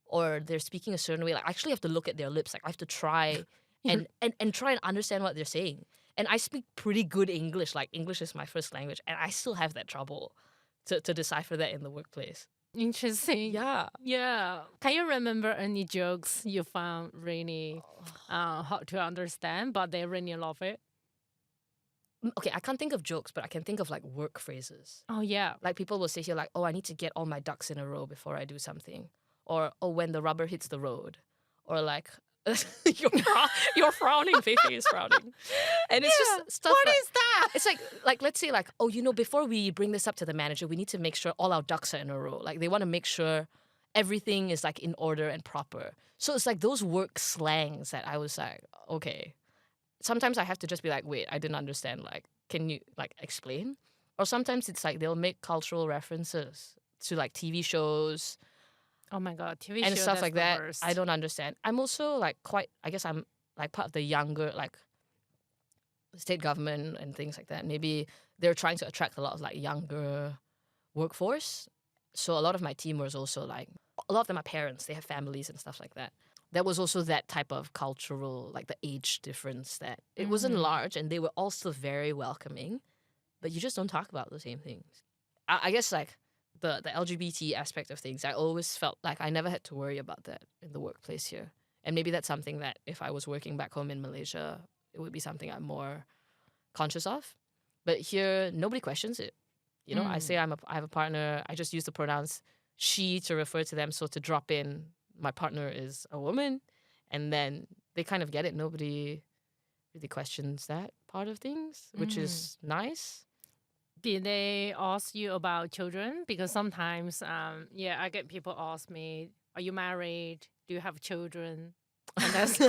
or they're speaking a certain way, like, I actually have to look at their lips. Like, I have to try and try and understand what they're saying. And I speak pretty good English. Like, English is my first language. And I still have that trouble to decipher that in the workplace. Interesting. Yeah. Yeah. Can you remember any jokes you found really hard to understand, but they really love it? Okay, I can't think of jokes, but I can think of like work phrases. Oh, yeah. Like people will say here, like, oh, I need to get all my ducks in a row before I do something. Or, oh, when the rubber hits the road. Or like, you're frowning, Feifei is frowning. And it's just stuff What like, is that? it's like, let's say like, oh, you know, before we bring this up to the manager, we need to make sure all our ducks are in a row. Like they want to make sure everything is like in order and proper. So it's like those work slangs that I was like, okay. Sometimes I have to just be like, wait, I didn't understand. Like, can you like explain? Or sometimes it's like they'll make cultural references to like TV shows Oh my God, TV and show, stuff that's like the that. worst. I don't understand. I'm also like I guess I'm like part of the younger, like state government and things like that. Maybe they're trying to attract a lot of like younger workforce. So a lot of my team was also like, a lot of them are parents, they have families and stuff like that. There was also that type of cultural, like the age difference that it wasn't large and they were all still very welcoming, but you just don't talk about the same things. I guess like the LGBT aspect of things, I always felt like I never had to worry about that in the workplace here. And maybe that's something that if I was working back home in Malaysia, it would be something I'm more conscious of. But here, nobody questions it. You know, I say I have a partner, I just use the pronouns she to refer to them. So to drop in, my partner is a woman, and then they kind of get it. Nobody really questions that part of things, which is nice. Did they ask you about children? Because sometimes, I get people ask me, "Are you married? Do you have children?" And that's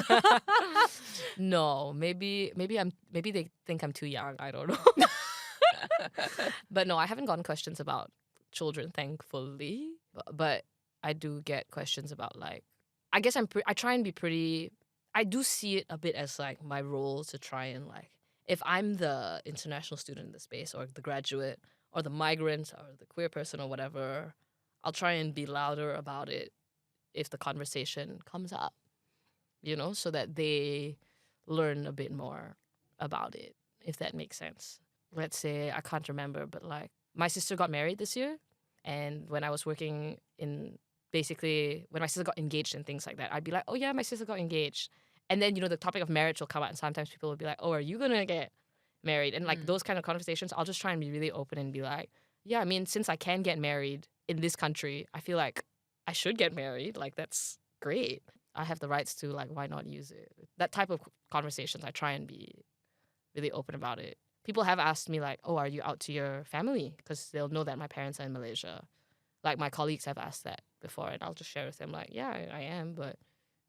No, maybe they think I'm too young. I don't know. But no, I haven't gotten questions about children, thankfully. But I do get questions about like, I guess I try and be pretty. I do see it a bit as like my role to try and like, if I'm the international student in the space or the graduate or the migrant or the queer person or whatever, I'll try and be louder about it if the conversation comes up, you know, so that they learn a bit more about it, if that makes sense. Let's say, I can't remember, but like my sister got married this year. And when I was working in, basically, when my sister got engaged and things like that, I'd be like, oh yeah, my sister got engaged. And then, you know, the topic of marriage will come out and sometimes people will be like, oh, are you going to get married? And like those kind of conversations, I'll just try and be really open and be like, yeah, I mean, since I can get married in this country, I feel like I should get married. Like, that's great. I have the rights to, like, why not use it? That type of conversations, I try and be really open about it. People have asked me like, oh, are you out to your family? Because they'll know that my parents are in Malaysia. Like my colleagues have asked that before, and I'll just share with them like, yeah, I am, but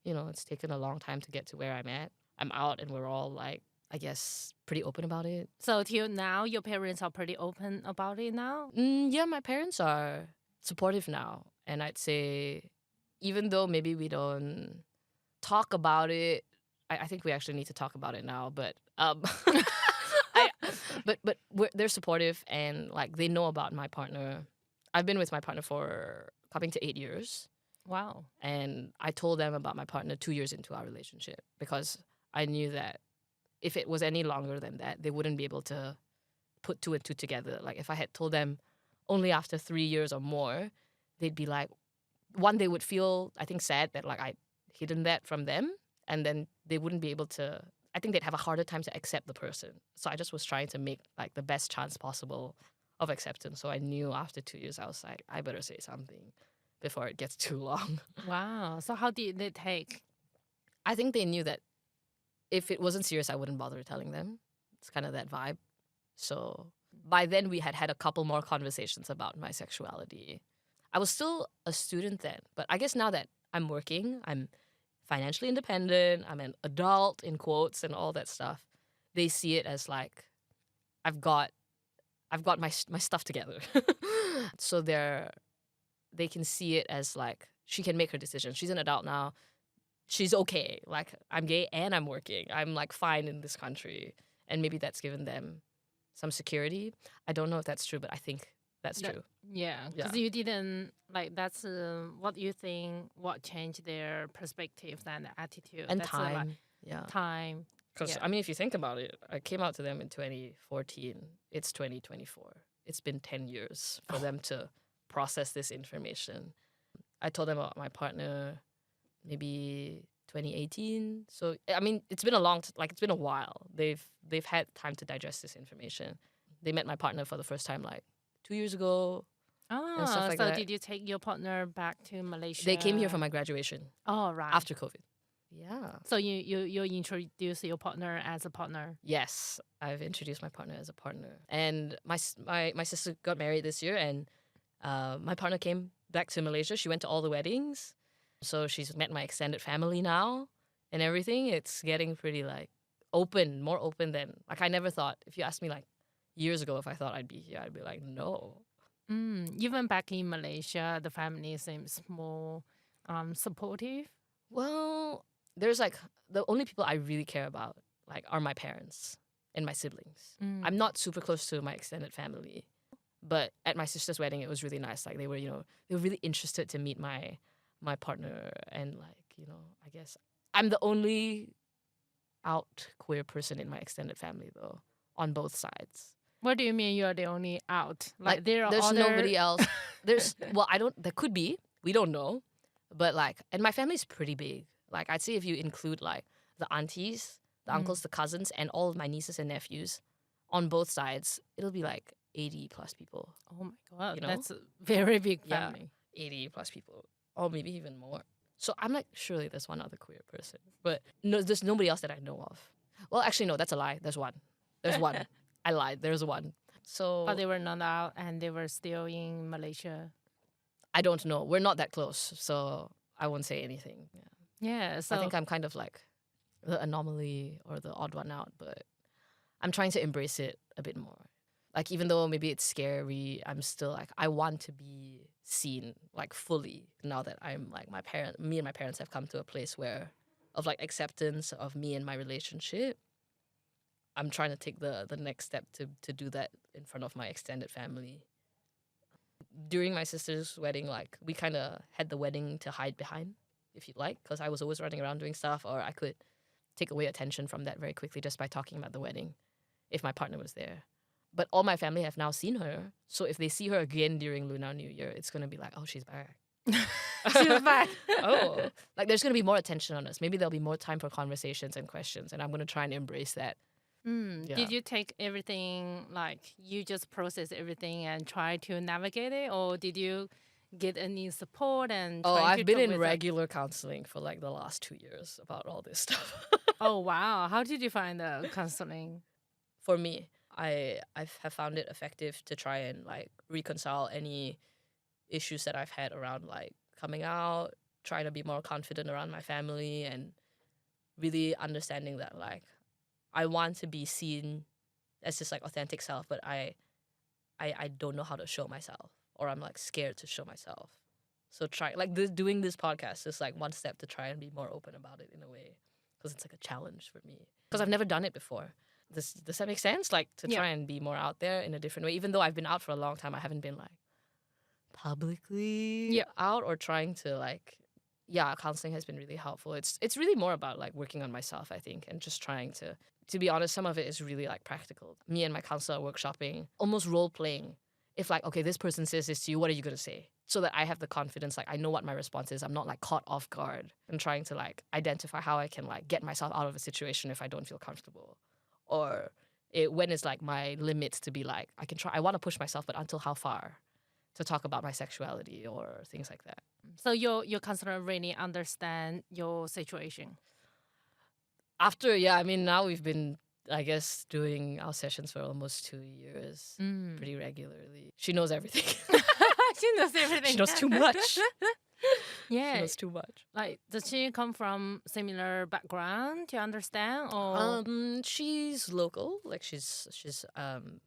you know, it's taken a long time to get to where I'm at. I'm out and we're all like I guess, pretty open about it. So till now, your parents are pretty open about it now? Yeah, my parents are supportive now. And I'd say, even though maybe we don't talk about it, I think we actually need to talk about it now. But I, they're supportive, and like they know about my partner. I've been with my partner for coming to 8 years. Wow. And I told them about my partner 2 years into our relationship because I knew that if it was any longer than that, they wouldn't be able to put two and two together. Like if I had told them only after 3 years or more, they'd be like, one, they would feel, I think, sad that like I'd hidden that from them. And then they wouldn't be able to, I think they'd have a harder time to accept the person. So I just was trying to make like the best chance possible of acceptance. So I knew after 2 years, I was like, I better say something before it gets too long. Wow. So how did they take? I think they knew that if it wasn't serious, I wouldn't bother telling them. It's kind of that vibe. So by then, we had had a couple more conversations about my sexuality. I was still a student then, but I guess now that I'm working, I'm financially independent, I'm an adult in quotes and all that stuff. They see it as like I've got my stuff together. So they can see it as like she can make her decision. She's an adult now. She's okay. Like I'm gay and I'm working. I'm like fine in this country. And maybe that's given them some security. I don't know if that's true, but I think that's true. Yeah, because you didn't like that's what you think. What changed their perspective and attitude And that's time. Yeah. time. Because, Yeah. I mean, if you think about it, I came out to them in 2014. It's 2024. It's been 10 years for them to process this information. I told them about my partner maybe 2018. So, I mean, it's been it's been a while. They've had time to digest this information. They met my partner for the first time like 2 years ago. And stuff like so that. did you take your partner back to Malaysia? They came here for my graduation Oh, right. after COVID. Yeah. So you introduce your partner as a partner. Yes, I've introduced my partner as a partner. And my sister got married this year, and my partner came back to Malaysia. She went to all the weddings. So she's met my extended family now and everything. It's getting pretty like open, more open than like I never thought. If you asked me like years ago if I thought I'd be here, I'd be like, no. Even back in Malaysia, the family seems more supportive. Well, there's like the only people I really care about like are my parents and my siblings. I'm not super close to my extended family. But at my sister's wedding, it was really nice. Like they were really interested to meet my partner, and like, I guess I'm the only out queer person in my extended family though, on both sides. What do you mean you're the only out? Like there's nobody else. There could be. We don't know. But like, and my family's pretty big. Like I'd say if you include like the aunties, the uncles, the cousins, and all of my nieces and nephews on both sides, it'll be like 80 plus people. Oh my God, that's a very big Yeah, family. 80 plus people, or maybe even more. So I'm like, surely there's one other queer person. But no, there's nobody else that I know of. Well, actually, no, that's a lie. There's one. I lied. There's one. So, But they were not out and they were still in Malaysia. I don't know. We're not that close, so I won't say anything. Yeah. Yeah, so I think I'm kind of like the anomaly or the odd one out, but I'm trying to embrace it a bit more. Like, even though maybe it's scary, I'm still like, I want to be seen like fully now that I'm like me and my parents have come to a place of like acceptance of me and my relationship. I'm trying to take the next step to do that in front of my extended family. During my sister's wedding, like we kind of had the wedding to hide behind, if you'd like, because I was always running around doing stuff, or I could take away attention from that very quickly just by talking about the wedding if my partner was there. But all my family have now seen her, so if they see her again during Lunar New Year, it's going to be like, oh, she's back. she was back. Oh, like there's going to be more attention on us. Maybe there'll be more time for conversations and questions, and I'm going to try and embrace that. Yeah. Did you take everything, like you just process everything and try to navigate it, or did you get any support and I've been in regular counseling for like the last 2 years about all this stuff. Oh, wow. How did you find the counseling? For me, I have found it effective to try and like reconcile any issues that I've had around like coming out, trying to be more confident around my family, and really understanding that like I want to be seen as this like authentic self, but I don't know how to show myself, or I'm like scared to show myself. So doing this podcast is like one step to try and be more open about it in a way, because it's like a challenge for me, because I've never done it before. Does that make sense? Like to try and be more out there in a different way. Even though I've been out for a long time, I haven't been like publicly out or trying to like, counseling has been really helpful. It's really more about like working on myself, I think, and just trying to be honest, some of it is really like practical. Me and my counselor are workshopping, almost role playing. If like, okay, this person says this to you, what are you going to say? So that I have the confidence, like I know what my response is. I'm not like caught off guard and trying to like identify how I can like get myself out of a situation if I don't feel comfortable. Or when is like my limits to be like, I want to push myself, but until how far to talk about my sexuality or things like that. So your counselor really understand your situation. After, now we've been, I guess, doing our sessions for almost 2 years pretty regularly. She knows everything. She knows everything. She knows too much. Yeah. She knows too much. Like, does she come from similar background to understand, or? She's local, like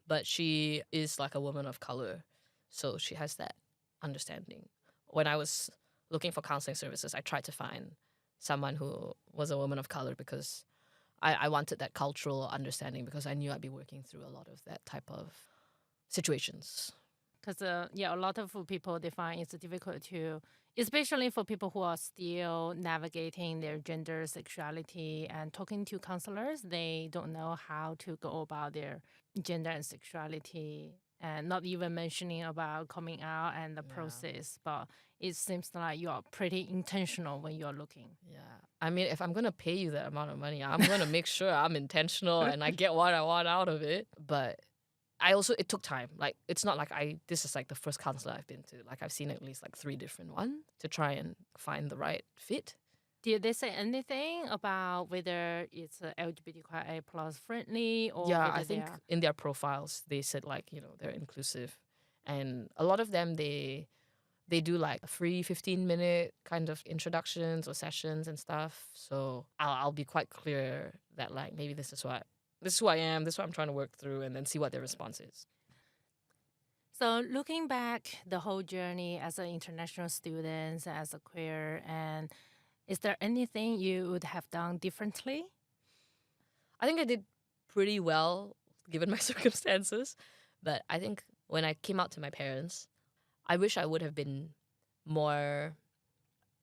but she is like a woman of color, so she has that understanding. When I was looking for counseling services, I tried to find someone who was a woman of color because I wanted that cultural understanding, because I knew I'd be working through a lot of that type of situations. Because a lot of people, they find it's difficult to, especially for people who are still navigating their gender, sexuality, and talking to counselors, they don't know how to go about their gender and sexuality, and not even mentioning about coming out and the process. But it seems like you are pretty intentional when you're looking. Yeah. I mean, if I'm going to pay you that amount of money, I'm going to make sure I'm intentional and I get what I want out of it. But it took time. Like, it's not like this is like the first counselor I've been to. Like, I've seen at least like 3 different ones to try and find the right fit. Did they say anything about whether it's LGBTQIA plus friendly, or? Yeah, I think in their profiles, they said like, they're inclusive. And a lot of them, they do like free 15-minute kind of introductions or sessions and stuff. So I'll be quite clear that like, maybe this is who I am, this is what I'm trying to work through, and then see what their response is. So looking back the whole journey as an international student, as a queer, and is there anything you would have done differently? I think I did pretty well given my circumstances. But I think when I came out to my parents, I wish I would have been more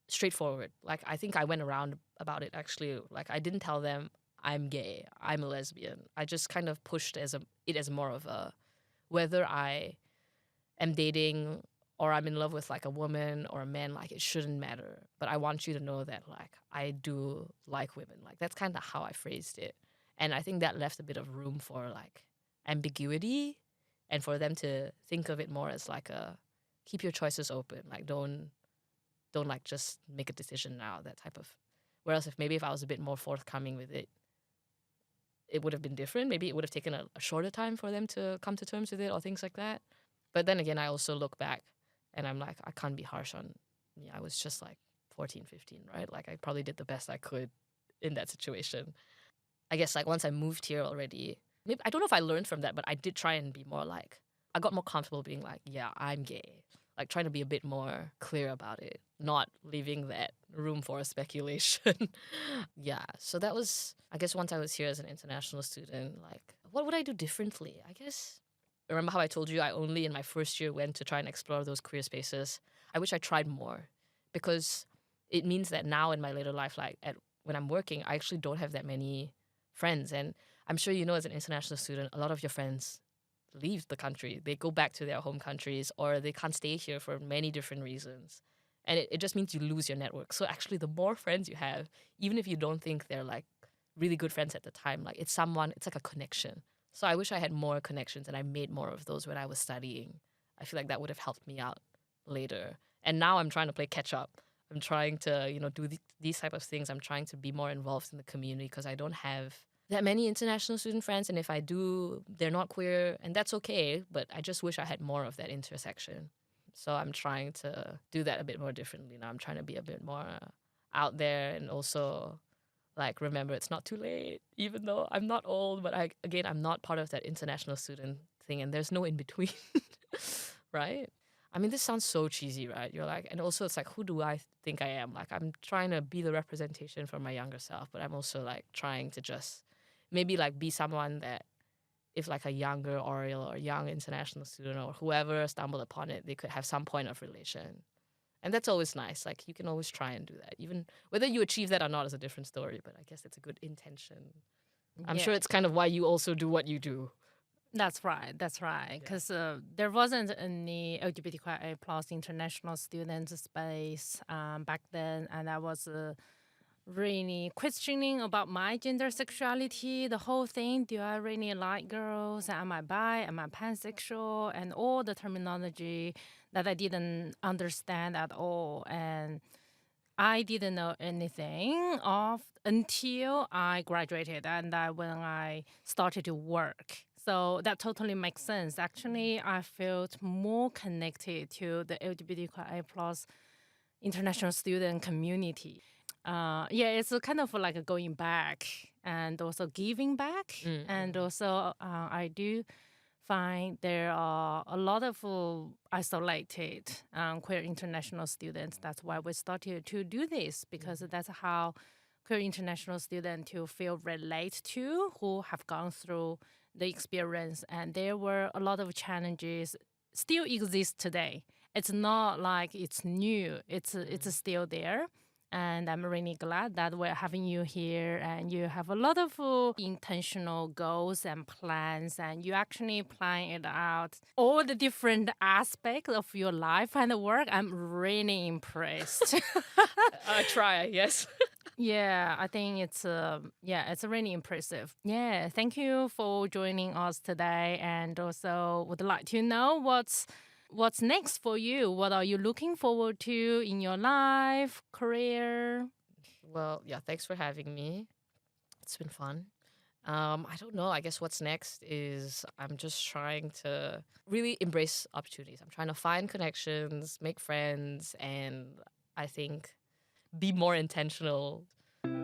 straightforward. Like, I think I went around about it, actually. Like, I didn't tell them I'm gay, I'm a lesbian. I just kind of pushed it as more of a, whether I am dating or I'm in love with like a woman or a man, like it shouldn't matter. But I want you to know that like I do like women. Like, that's kind of how I phrased it. And I think that left a bit of room for like ambiguity, and for them to think of it more as like keep your choices open. Like, don't like just make a decision now, that type of. Whereas if I was a bit more forthcoming with it, it would have been different. Maybe it would have taken a shorter time for them to come to terms with it or things like that. But then again, I also look back and I'm like, I can't be harsh on me. I was just like 14, 15, right? Like, I probably did the best I could in that situation. I guess like once I moved here already, maybe, I don't know if I learned from that, but I did try and be more like, I got more comfortable being like, yeah, I'm gay. Like, trying to be a bit more clear about it, not leaving that room for speculation. Yeah, so that was, I guess, once I was here as an international student, like, what would I do differently? I guess, remember how I told you I only in my first year went to try and explore those queer spaces? I wish I tried more, because it means that now in my later life, like when I'm working, I actually don't have that many friends. And I'm sure you know, as an international student, a lot of your friends leave the country. They go back to their home countries, or they can't stay here for many different reasons. And it just means you lose your network. So actually, the more friends you have, even if you don't think they're like really good friends at the time, like it's like a connection. So I wish I had more connections and I made more of those when I was studying. I feel like that would have helped me out later. And now I'm trying to play catch up. I'm trying to, do these type of things. I'm trying to be more involved in the community, because I don't have that many international student friends, and if I do, they're not queer, and that's okay, but I just wish I had more of that intersection. So I'm trying to do that a bit more differently now. I'm trying to be a bit more out there, and also like, remember, it's not too late, even though I'm not old, but I'm not part of that international student thing, and there's no in between, right? I mean, this sounds so cheesy, right? You're like, and also it's like, who do I think I am? Like, I'm trying to be the representation for my younger self, but I'm also like trying to just maybe like be someone that if like a younger Auriel or young international student or whoever stumbled upon it, they could have some point of relation. And that's always nice. Like, you can always try and do that. Even whether you achieve that or not is a different story, but I guess it's a good intention. I'm sure it's kind of why you also do what you do. That's right. Because there wasn't any LGBTQIA plus international students space back then, and I was really questioning about my gender sexuality, the whole thing. Do I really like girls? Am I bi? Am I pansexual? And all the terminology that I didn't understand at all. And I didn't know anything of until I graduated and when I started to work. So that totally makes sense. Actually, I felt more connected to the LGBTQIA plus international student community. It's kind of like a going back and also giving back. And also I do find there are a lot of isolated queer international students. That's why we started to do this, because that's how queer international students to feel relate to who have gone through the experience. And there were a lot of challenges still exist today. It's not like it's new. It's still there. And I'm really glad that we're having you here, and you have a lot of intentional goals and plans, and you actually plan it out, all the different aspects of your life and work. I'm really impressed. I try, yes. Yeah, I think it's really impressive. Yeah, thank you for joining us today, and also would like to know what's next for you. What are you looking forward to in your life, career? Well, yeah, thanks for having me. It's been fun. I don't know. I guess what's next is I'm just trying to really embrace opportunities. I'm trying to find connections, make friends, and I think be more intentional.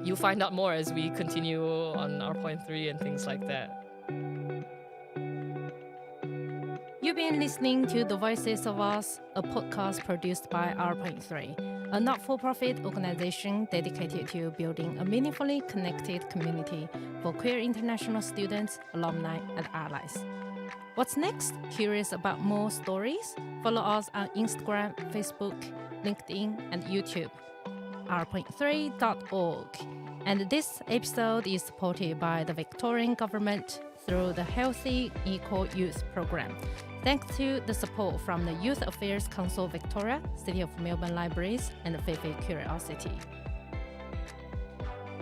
You'll find out more as we continue on our point 3 and things like that. You've been listening to The Voices of Us, a podcast produced by Ep.8, a not-for-profit organization dedicated to building a meaningfully connected community for queer international students, alumni, and allies. What's next? Curious about more stories? Follow us on Instagram, Facebook, LinkedIn, and YouTube. Ep.8.org. And this episode is supported by the Victorian Government through the Healthy Equal Youth Program. Thanks to the support from the Youth Affairs Council Victoria, City of Melbourne Libraries, and Fifi Curiosity.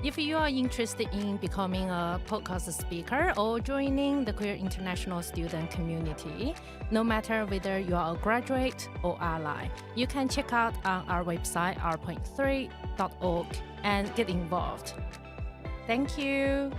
If you are interested in becoming a podcast speaker or joining the queer international student community, no matter whether you are a graduate or ally, you can check out on our website, ep.8.org, and get involved. Thank you.